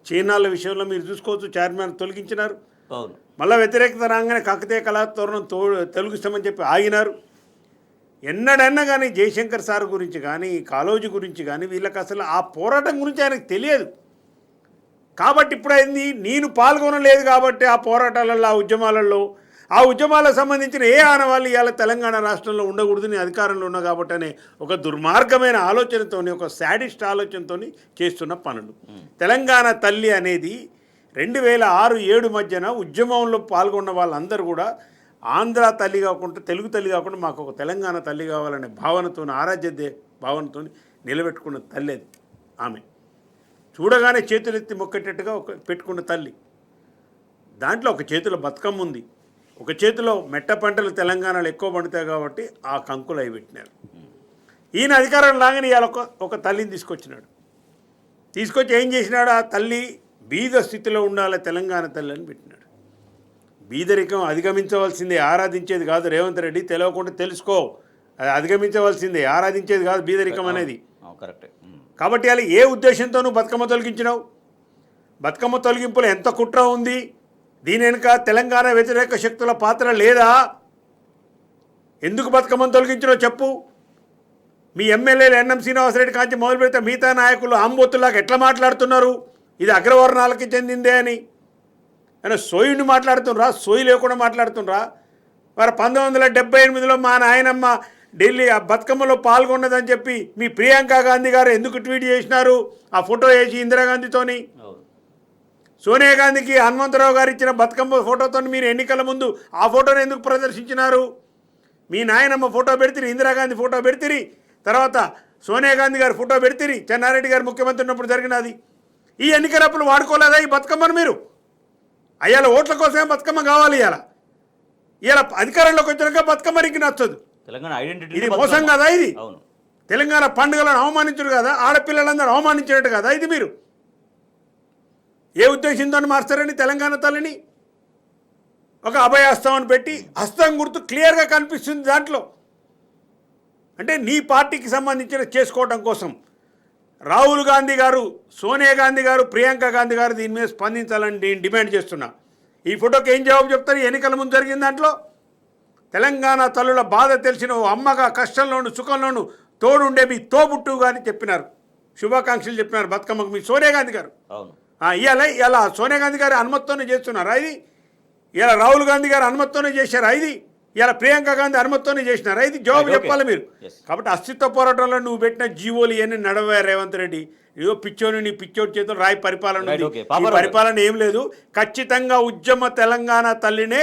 చైనాల విషయంలో మీరు చూసుకోవచ్చు, చైర్మన్ తొలగించినారు. మళ్ళీ వ్యతిరేకత రాగానే కాకతీయ కళాతోరణం తొలగిస్తామని చెప్పి ఆగినారు. ఎన్నడన్నా కానీ జయశంకర్ సార్ గురించి కానీ, కాళోజీ గురించి కానీ వీళ్ళకి అసలు ఆ పోరాటం గురించి ఆయనకు తెలియదు. కాబట్టి ఇప్పుడు అయింది, నేను పాల్గొనలేదు కాబట్టి ఆ పోరాటాలలో, ఆ ఉద్యమాలకు సంబంధించిన ఏ ఆనవాళ్ళు ఇవాళ తెలంగాణ రాష్ట్రంలో ఉండకూడదు, నేను అధికారంలో ఉన్నా కాబట్టి అనే ఒక దుర్మార్గమైన ఆలోచనతోని, ఒక శాడిస్ట్ ఆలోచనతోని చేస్తున్న పనులు. తెలంగాణ తల్లి అనేది 2006-7 మధ్యన ఉద్యమంలో పాల్గొన్న వాళ్ళందరూ కూడా ఆంధ్ర తల్లి కాకుండా, తెలుగు తల్లి కాకుండా మాకు ఒక తెలంగాణ తల్లి కావాలనే భావనతో, ఆరాధ్య భావనతో నిలబెట్టుకున్న తల్లి అది. ఆమె చూడగానే చేతులెత్తి మొక్కేటట్టుగా పెట్టుకున్న తల్లి. దాంట్లో ఒక చేతిలో బతుకమ్మ ఉంది, ఒక చేతిలో మెట్ట పంటలు తెలంగాణలో ఎక్కువ పండుతాయి కాబట్టి ఆ కంకులు అవి పెట్టినారు. ఈయన అధికారం లాగానే ఇవాళ ఒక తల్లిని తీసుకొచ్చి ఏం చేసినాడు, ఆ తల్లి బీద స్థితిలో ఉండాలి తెలంగాణ తల్లి అని పెట్టినాడు. బీదరికం అధిగమించవలసిందే, ఆరాధించేది కాదు. రేవంత్ రెడ్డి తెలియకుండా తెలుసుకో, అది అధిగమించవలసిందే, ఆరాధించేది కాదు బీదరికం అనేది. కరెక్టే. కాబట్టి అలా ఏ ఉద్దేశంతో నువ్వు బతుకమ్మ తొలగించినావు? బతుకమ్మ తొలగింపులో ఎంత కుట్ర ఉంది? దీని వెనుక తెలంగాణ వ్యతిరేక శక్తుల పాత్ర లేదా? ఎందుకు బతుకమ్మను తొలగించినావు చెప్పు. మీ ఎమ్మెల్యేలు ఎన్ఎం శ్రీనివాసరెడ్డి కాంచి మొదలు పెడితే మిగతా నాయకులు ఆంబోతులాగా ఎట్లా మాట్లాడుతున్నారు, ఇది అగ్రవర్ణాలకి చెందిందే అని? అయినా సోయుని మాట్లాడుతుండ్రా, సోయి లేకుండా మాట్లాడుతుండ్రా? మరి 1978లో మా నాయనమ్మ ఢిల్లీ ఆ బతుకమ్మలో పాల్గొన్నదని చెప్పి మీ ప్రియాంక గాంధీ గారు ఎందుకు ట్వీట్ చేసినారు? ఆ ఫోటో వేసి ఇందిరాగాంధీతోని. సోనియా గాంధీకి హనుమంతరావు గారు ఇచ్చిన బతుకమ్మ ఫోటోతో మీరు ఎన్నికల ముందు ఆ ఫోటోని ఎందుకు ప్రదర్శించినారు? మీ నాయనమ్మ ఫోటో పెడితిరి, ఇందిరాగాంధీ ఫోటో పెడితిరి, తర్వాత సోనియా గాంధీ గారు ఫోటో పెడితిరి, చెన్నారెడ్డి గారు ముఖ్యమంత్రి ఉన్నప్పుడు జరిగినది. ఈ ఎన్నికలప్పుడు వాడుకోలేదా ఈ బతుకమ్మను మీరు? అయ్యాల ఓట్ల కోసమే బతుకమ్మ కావాలి. ఇవాళ అధికారంలోకి వచ్చినాక బతుకమ్మ నీకు నచ్చదు. తెలంగాణ ఐడెంటిటీ ఇది మోసం కదా? ఇది తెలంగాణ పండుగలను అవమానించరు కదా? ఆడపిల్లలందరూ అవమానించినట్టు కదా ఇది? మీరు ఏ ఉద్దేశంతో మారుస్తారని తెలంగాణ తల్లిని ఒక అభయహస్తం అని పెట్టి, హస్తం గుర్తు క్లియర్గా కనిపిస్తుంది దాంట్లో. అంటే నీ పార్టీకి సంబంధించిన చేసుకోవడం కోసం రాహుల్ గాంధీ గారు, సోనియా గాంధీ గారు, ప్రియాంక గాంధీ గారు దీని మీద స్పందించాలని నేను డిమాండ్ చేస్తున్నా. ఈ ఫోటోకి ఏం జవాబు చెప్తారు? ఎన్నికల ముందు జరిగిన దాంట్లో తెలంగాణ తల్లుల బాధ తెలిసిన ఓ అమ్మగా కష్టంలోను సుఖంలోను తోడుండే మీ తోబుట్టుగా అని చెప్పినారు, శుభాకాంక్షలు చెప్పినారు బతుకమ్మకు మీ సోనియా గాంధీ గారు. ఇలా సోనియా గాంధీ గారి అనుమతితోనే చేస్తున్నారా ఇది? ఇలా రాహుల్ గాంధీ గారి అనుమతితోనే చేశారా ఇది? ఇలా ప్రియాంక గాంధీ అనుమతితోనే చేసినారా ఇది? జవాబు చెప్పాలి మీరు. కాబట్టి అస్తిత్వ పోరాటంలో నువ్వు పెట్టిన జీవోలు ఇవన్నీ నడవా రేవంత్ రెడ్డి. ఏదో పిచ్చోని, నీ పిచ్చోడి చేతులు రాయి పరిపాలన ఉంది. ఈ పరిపాలన ఏం లేదు. ఖచ్చితంగా ఉద్యమ తెలంగాణ తల్లినే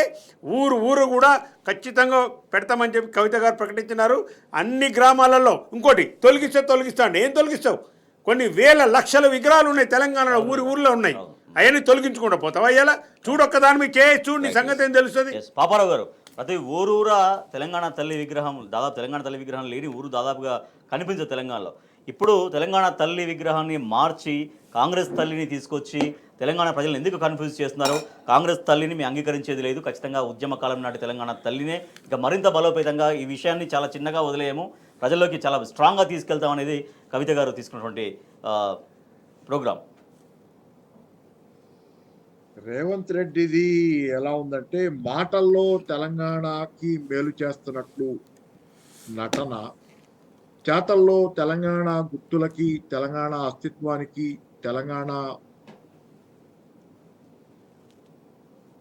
ఊరు కూడా ఖచ్చితంగా పెడతామని చెప్పి కవిత గారు ప్రకటించినారు. అన్ని గ్రామాలలో. ఇంకోటి తొలగిస్తాండి. ఏం తొలగిస్తావు? కొన్ని వేల లక్షల విగ్రహాలు ఉన్నాయి తెలంగాణలో, ఊర్లో ఉన్నాయి. అవన్నీ తొలగించుకుంటూ పోతావా? అయ్యేలా చూడొక్క దాని మీద చేసి చూడు, నీ సంగతి ఏం తెలుస్తుంది. పాపారావు గారు, ప్రతి ఊరూరా తెలంగాణ తల్లి విగ్రహం, దాదాపు తెలంగాణ తల్లి విగ్రహం లేని ఊరు దాదాపుగా కనిపించదు తెలంగాణలో. ఇప్పుడు తెలంగాణ తల్లి విగ్రహాన్ని మార్చి కాంగ్రెస్ తల్లిని తీసుకొచ్చి తెలంగాణ ప్రజలను ఎందుకు కన్ఫ్యూజ్ చేస్తున్నారు? కాంగ్రెస్ తల్లిని మేము అంగీకరించేది లేదు, ఖచ్చితంగా ఉద్యమ కాలం నాటి తెలంగాణ తల్లినే ఇక మరింత బలోపేతంగా ఈ విషయాన్ని చాలా చిన్నగా వదిలేయము, ప్రజల్లోకి చాలా స్ట్రాంగ్గా తీసుకెళ్తాం అనేది కవిత గారు తీసుకున్నటువంటి ప్రోగ్రాం. రేవంత్ రెడ్డిది ఎలా ఉందంటే, మాటల్లో తెలంగాణకి మేలు చేస్తున్నట్లు నటన, చేతల్లో తెలంగాణ గుర్తులకి, తెలంగాణ అస్తిత్వానికి, తెలంగాణ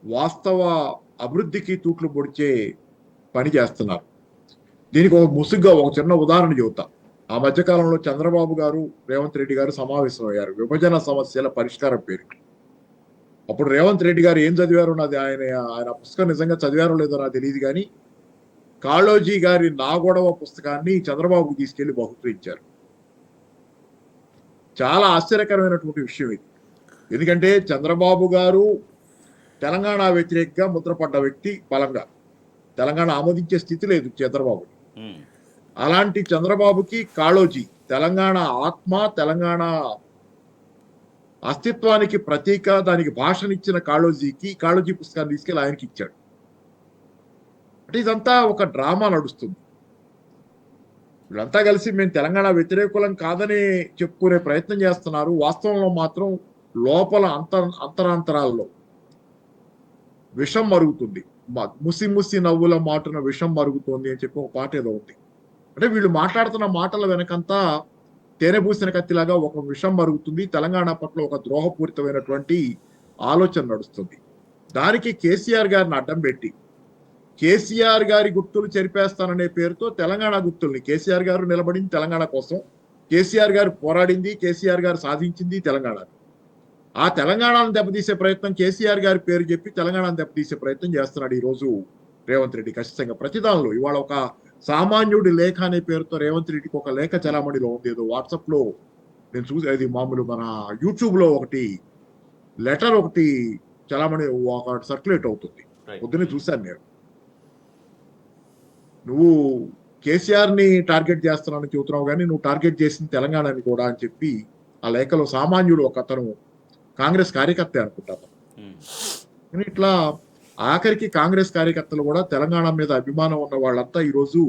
వాస్తవ అభివృద్ధికి తూట్లు పొడిచే పని చేస్తున్నారు. దీనికి ఒక ముసుగ్గా ఒక చిన్న ఉదాహరణ చెబుతా. ఆ మధ్యకాలంలో చంద్రబాబు గారు, రేవంత్ రెడ్డి గారు సమావేశమయ్యారు విభజన సమస్యల పరిష్కారం పేరు. అప్పుడు రేవంత్ రెడ్డి గారు ఏం చదివారో నాది, ఆయన పుస్తకం నిజంగా చదివారో లేదో నాకు తెలియదు, కానీ కాళోజీ గారి నా గొడవ పుస్తకాన్ని చంద్రబాబు తీసుకెళ్లి బహుకరించారు. చాలా ఆశ్చర్యకరమైనటువంటి విషయం ఇది. ఎందుకంటే చంద్రబాబు గారు తెలంగాణ వ్యతిరేకంగా ముద్రపడ్డ వ్యక్తి, బలంగా తెలంగాణ ఆమోదించే స్థితి లేదు చంద్రబాబు. అలాంటి చంద్రబాబుకి కాళోజీ తెలంగాణ ఆత్మ, తెలంగాణ అస్తిత్వానికి ప్రతీక, దానికి భాషనిచ్చిన కాళోజీ పుస్తకాన్ని తీసుకెళ్లి ఆయనకి ఇచ్చాడు. అంటే ఇదంతా ఒక డ్రామా నడుస్తుంది. వీళ్ళంతా కలిసి మేము తెలంగాణ వ్యతిరేకులం కాదని చెప్పుకునే ప్రయత్నం చేస్తున్నారు. వాస్తవంలో మాత్రం లోపల అంతరాంతరాల్లో విషం మరుగుతుంది. ముసి నవ్వుల మాటున విషం మరుగుతోంది అని చెప్పి ఒక పాట ఏదో ఉంది. అంటే వీళ్ళు మాట్లాడుతున్న మాటల వెనకంతా తేనెబూసిన కత్తిలాగా ఒక విషం మరుగుతుంది. తెలంగాణ పట్ల ఒక ద్రోహపూరితమైనటువంటి ఆలోచన నడుస్తుంది. దానికి కేసీఆర్ గారిని అడ్డం పెట్టి కేసీఆర్ గారి గుర్తులు చెరిపేస్తాననే పేరుతో తెలంగాణ గుర్తుల్ని కేసీఆర్ గారు నిలబడింది తెలంగాణ కోసం, కేసీఆర్ గారు పోరాడింది, కేసీఆర్ గారు సాధించింది తెలంగాణ. ఆ తెలంగాణను దెబ్బతీసే ప్రయత్నం కేసీఆర్ గారి పేరు చెప్పి తెలంగాణను దెబ్బతీసే ప్రయత్నం చేస్తున్నాడు ఈ రోజు రేవంత్ రెడ్డి. ఖచ్చితంగా ప్రతిదానిలో ఇవాళ ఒక సామాన్యుడి లేఖ అనే పేరుతో రేవంత్ రెడ్డికి ఒక లేఖ చలామణిలో ఉంది. ఏదో వాట్సాప్ లో నేను చూసి, అది మామూలు మన యూట్యూబ్ లో ఒకటి లెటర్ ఒకటి చలామణి ఒక సర్క్యులేట్ అవుతుంది. పొద్దున్నే చూశాను నేను. నువ్వు కేసీఆర్ ని టార్గెట్ చేస్తున్నానని చెబుతున్నావు కానీ నువ్వు టార్గెట్ చేసింది తెలంగాణని కూడా అని చెప్పి ఆ లేఖలో సామాన్యుడు ఒక అతను కాంగ్రెస్ కార్యకర్త అనుకుంటాను. కానీ ఇట్లా ఆఖరికి కాంగ్రెస్ కార్యకర్తలు కూడా తెలంగాణ మీద అభిమానం ఉన్న వాళ్ళంతా ఈరోజు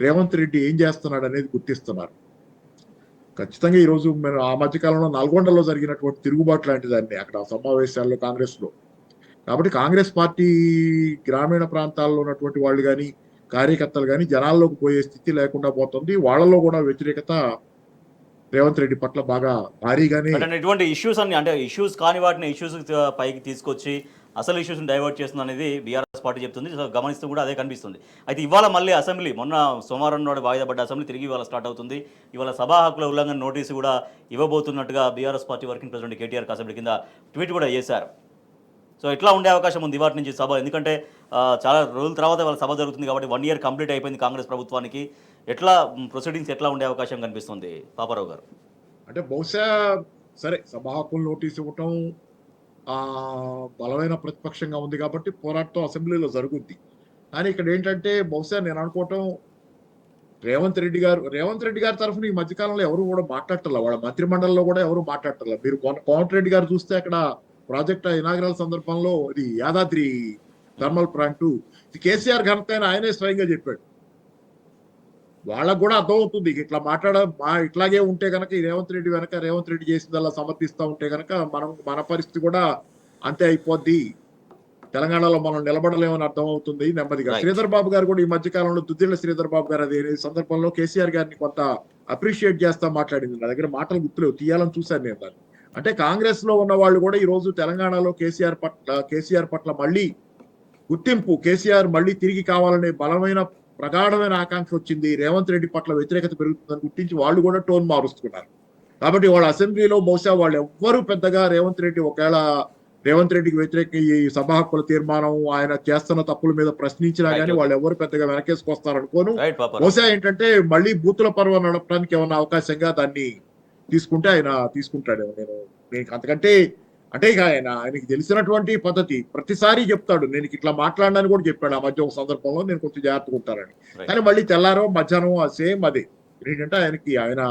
రేవంత్ రెడ్డి ఏం చేస్తున్నాడు అనేది గుర్తిస్తున్నారు. ఖచ్చితంగా ఈరోజు మేము ఆ మధ్యకాలంలో నల్గొండలో జరిగినటువంటి తిరుగుబాటు లాంటి దాన్ని అక్కడ సమావేశాల్లో కాంగ్రెస్ లో. కాబట్టి కాంగ్రెస్ పార్టీ గ్రామీణ ప్రాంతాల్లో ఉన్నటువంటి వాళ్ళు కానీ కార్యకర్తలు కానీ జనాల్లోకి పోయే స్థితి లేకుండా పోతుంది. వాళ్ళలో కూడా వ్యతిరేకత రేవంత్ రెడ్డి పట్ల బాగా భారీగానే. ఇటువంటి ఇష్యూస్ అన్ని అంటే ఇష్యూస్ కాని వాటిని ఇష్యూస్ పైకి తీసుకొచ్చి అసలు ఇష్యూస్ని డైవర్ట్ చేస్తుంది అనేది బీఆర్ఎస్ పార్టీ చెప్తుంది. గమనిస్తూ కూడా అదే కనిపిస్తుంది. అయితే ఇవాళ మళ్ళీ అసెంబ్లీ మొన్న సోమవారం నాడు వాయిదా పడ్డ అసెంబ్లీ తిరిగి ఇవాళ స్టార్ట్ అవుతుంది. ఇవాళ సభా హక్కుల ఉల్లంఘన నోటీసు కూడా ఇవ్వబోతున్నట్టుగా BRS party working president KTR assembly కింద ట్వీట్ కూడా చేశారు. సో ఎట్లా ఉండే అవకాశం ఉంది ఇవాటి నుంచి సభ? ఎందుకంటే చాలా రోజుల తర్వాత వాళ్ళ సభ జరుగుతుంది కాబట్టి 1 year కంప్లీట్ అయిపోయింది కాంగ్రెస్ ప్రభుత్వానికి. ఎట్లా ప్రొసీడింగ్స్ ఎట్లా ఉండే అవకాశం కనిపిస్తుంది పాపారావు గారు? అంటే బహుశా సరే సభా హక్కుల నోటీస్ ఇవ్వటం బలమైన ప్రతిపక్షంగా ఉంది కాబట్టి పోరాటం అసెంబ్లీలో జరుగుద్ది. కానీ ఇక్కడ ఏంటంటే బహుశా నేను అనుకోవటం రేవంత్ రెడ్డి గారి తరఫున ఈ మధ్యకాలంలో ఎవరు కూడా మాట్లాడటం, వాళ్ళ మంత్రిమండలిలో కూడా ఎవరు మాట్లాడటం. మీరు కోమటిరెడ్డి గారు చూస్తే అక్కడ ప్రాజెక్ట్ ఇనాగ్రల్ సందర్భంలో ఇది యాదాద్రి థర్మల్ ప్లాంట్ కేసీఆర్ ఘనత ఆయనే స్వయంగా చెప్పాడు. వాళ్ళకు కూడా అర్థమవుతుంది ఇట్లా ఇట్లాగే ఉంటే కనుక ఈ రేవంత్ రెడ్డి వెనక రేవంత్ రెడ్డి చేసిందల్లా సమర్థిస్తూ ఉంటే కనుక మన పరిస్థితి కూడా అంతే అయిపోద్ది, తెలంగాణలో మనం నిలబడలేమని అర్థం అవుతుంది నెమ్మదిగా. శ్రీధర్ బాబు గారు కూడా ఈ మధ్య కాలంలో దుద్దిళ్ల శ్రీధర్ బాబు గారు అదే సందర్భంలో కేసీఆర్ గారిని కొంత అప్రిషియేట్ చేస్తా మాట్లాడింది. నా దగ్గర మాటలు గుర్తులేవు, తీయాలని చూశాను నేను దాన్ని. అంటే కాంగ్రెస్ లో ఉన్న వాళ్ళు కూడా ఈ రోజు తెలంగాణలో కేసీఆర్ పట్ల మళ్ళీ గుర్తింపు, కేసీఆర్ మళ్ళీ తిరిగి కావాలనే బలమైన ప్రగాఢమైన ఆకాంక్ష వచ్చింది, రేవంత్ రెడ్డి పట్ల వ్యతిరేకత పెరుగుతుందని గుర్తించి వాళ్ళు కూడా టోన్ మారుస్తున్నారు. కాబట్టి వాళ్ళ అసెంబ్లీలో బహుశా వాళ్ళు ఎవ్వరూ పెద్దగా ఒకవేళ రేవంత్ రెడ్డికి వ్యతిరేక ఈ సభా హక్కుల తీర్మానం ఆయన చేస్తున్న తప్పుల మీద ప్రశ్నించినా గానీ వాళ్ళు ఎవరు పెద్దగా వెనకేసుకొస్తారనుకోను. బహుశా ఏంటంటే మళ్ళీ బూతుల పర్వం నడపడానికి ఏమన్నా అవకాశంగా దాన్ని తీసుకుంటే ఆయన తీసుకుంటాడేమో. నేను అంతకంటే అంటే ఇక ఆయనకి తెలిసినటువంటి పద్ధతి ప్రతిసారి చెప్తాడు, నేను ఇట్లా మాట్లాడడానికి కూడా చెప్పాడు ఆ మధ్య ఒక సందర్భంలో, నేను కొంచెం జాగ్రత్తగా ఉంటానని. కానీ మళ్ళీ తెల్లారో మధ్యాహ్నం సేమ్ అదే. ఏంటంటే ఆయన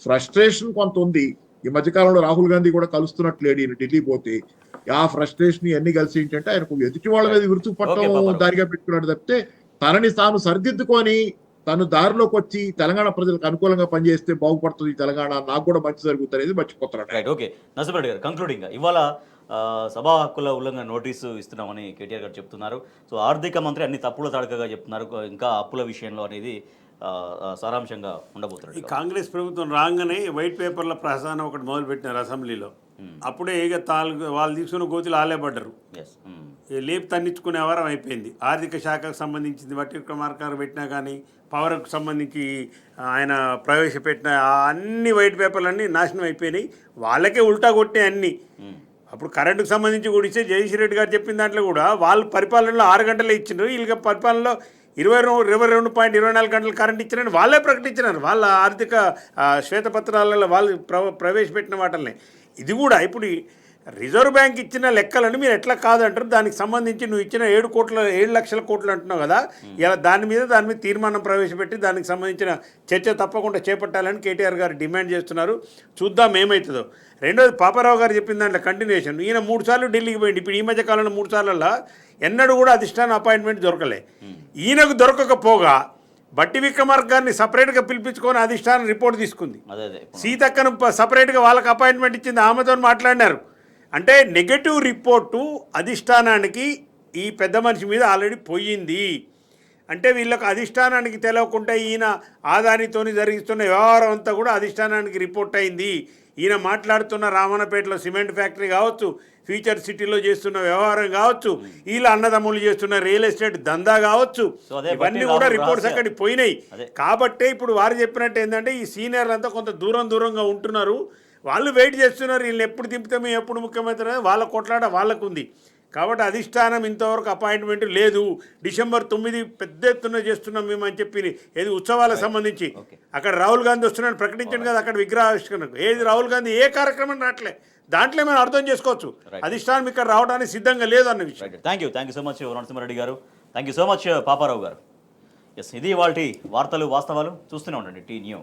ఫ్రస్ట్రేషన్ కొంత ఉంది. ఈ మధ్యకాలంలో రాహుల్ గాంధీ కూడా కలుస్తున్నట్లేడు ఈయన ఢిల్లీ పోతే. ఆ ఫ్రస్ట్రేషన్ అన్ని కలిసి ఏంటంటే ఆయనకు ఎదుటి వాళ్ళ మీద విరుచుకుపట్టడం దారిగా పెట్టుకున్నాడు తప్పితే తనని తాను సరిదిద్దుకొని తను దారిలోకి వచ్చి తెలంగాణ ప్రజలకు అనుకూలంగా పనిచేస్తే బాగుపడుతుంది తెలంగాణ, నాకు కూడా మంచి జరుగుతుంది అనేది మర్చిపోతున్నాడు. ఓకే నరసింహారెడ్డి గారు, కంక్లూడింగ్ ఇవాళ సభా హక్కుల ఉల్లంఘన నోటీసు ఇస్తున్నామని కేటీఆర్ గారు చెప్తున్నారు. సో ఆర్థిక మంత్రి అన్ని తప్పుల తడకగా చెప్తున్నారు, ఇంకా అప్పుల విషయంలో అనేది సారాంశంగా ఉండబోతున్నారు. ఈ కాంగ్రెస్ ప్రభుత్వం రాగానే వైట్ పేపర్ల ప్రసారం ఒకటి మొదలు పెట్టినారు అసెంబ్లీలో. అప్పుడే ఇక వాళ్ళు తీసుకున్న గోతులు ఆలే పడ్డారు, లేపు తన్నించుకునే వారం అయిపోయింది. ఆర్థిక శాఖకు సంబంధించింది బట్టి విక్రమార్క పెట్టినా కానీ, పవర్కు సంబంధించి ఆయన ప్రవేశపెట్టిన అన్ని వైట్ పేపర్లన్నీ నాశనం అయిపోయినాయి. వాళ్ళకే ఉల్టా కొట్టినాయి అన్నీ. అప్పుడు కరెంటుకు సంబంధించి కూడా ఇస్తే జగదీష్ రెడ్డి గారు చెప్పిన దాంట్లో కూడా వాళ్ళు పరిపాలనలో 6 గంటలే ఇచ్చినారు, వీళ్ళకి పరిపాలనలో 22.24 గంటలు కరెంట్ ఇచ్చినారని వాళ్ళే ప్రకటించినారు. వాళ్ళ ఆర్థిక శ్వేతపత్రాలలో వాళ్ళు ప్రవేశపెట్టిన వాటిల్ని. ఇది కూడా ఇప్పుడు రిజర్వ్ బ్యాంక్ ఇచ్చిన లెక్కలను మీరు ఎట్లా కాదంటారు? దానికి సంబంధించి నువ్వు ఇచ్చిన 7 లక్షల కోట్లు అంటున్నావు కదా, ఇలా దాని మీద తీర్మానం ప్రవేశపెట్టి దానికి సంబంధించిన చర్చ తప్పకుండా చేపట్టాలని కేటీఆర్ గారు డిమాండ్ చేస్తున్నారు. చూద్దాం ఏమవుతుందో. రెండోది పాపారావు గారు చెప్పిన దాంట్లో కంటిన్యూషన్. ఈయన 3 సార్లు ఢిల్లీకి పోయింది. ఇప్పుడు ఈ మధ్య కాలంలో 3 సార్లలో ఎన్నడూ కూడా అధిష్టాన అపాయింట్మెంట్ దొరకలే. ఈయనకు దొరకకపోగా బట్టి విక్రమార్క గారిని సపరేట్గా పిలిపించుకొని అధిష్టానం రిపోర్ట్ తీసుకుంది. సీతక్కను సపరేట్గా వాళ్ళకి అపాయింట్మెంట్ ఇచ్చింది, ఆమెతో మాట్లాడినారు. అంటే నెగటివ్ రిపోర్టు అధిష్టానానికి ఈ పెద్ద మనిషి మీద ఆల్రెడీ పోయింది. అంటే వీళ్ళకు అధిష్టానానికి తెలియకుండా ఈయన ఆదానితోని జరిగిస్తున్న వ్యవహారం అంతా కూడా అధిష్టానానికి రిపోర్ట్ అయింది. ఈయన మాట్లాడుతున్న రామన్నపేటలో సిమెంట్ ఫ్యాక్టరీ కావచ్చు, ఫ్యూచర్ సిటీలో చేస్తున్న వ్యవహారం కావచ్చు, వీళ్ళ అన్నదమ్ములు చేస్తున్న రియల్ ఎస్టేట్ దందా కావచ్చు, So అదే ఇవన్నీ బట్టి కూడా రాహుల్ రిపోర్ట్స్ రహస్య- అక్కడికి పోయినాయి. అదే. కాబట్టే ఇప్పుడు వారు చెప్పినట్టు ఏంటంటే ఈ సీనియర్లంతా కొంత దూరంగా ఉంటున్నారు. వాళ్ళు వెయిట్ చేస్తున్నారు, వీళ్ళని ఎప్పుడు దింపుతాము, ఎప్పుడు ముఖ్యమంత్రి అనేది వాళ్ళ కొట్లాట వాళ్ళకు ఉంది. కాబట్టి అధిష్టానం ఇంతవరకు అపాయింట్మెంట్ లేదు. డిసెంబర్ 9 పెద్ద ఎత్తున చేస్తున్నాం మేము అని చెప్పి ఏది ఉత్సవాలకు సంబంధించి Okay. అక్కడ రాహుల్ గాంధీ వస్తున్నాడు ప్రకటించండి కదా, అక్కడ విగ్రహావిష్కరణకు ఏది రాహుల్ గాంధీ ఏ కార్యక్రమం రావట్లే. దాంట్లో మనం అర్థం చేసుకోవచ్చు Right. అధిష్టానం ఇక్కడ రావడానికి సిద్ధంగా లేదు అన్న విషయం. Thank you so much Narasimha Reddy గారు, thank you so much Paparao గారు. ఎస్, ఇది వాళ్ళ వార్తలు వాస్తవాలు. చూస్తూనే ఉండండి టీ న్యూస్.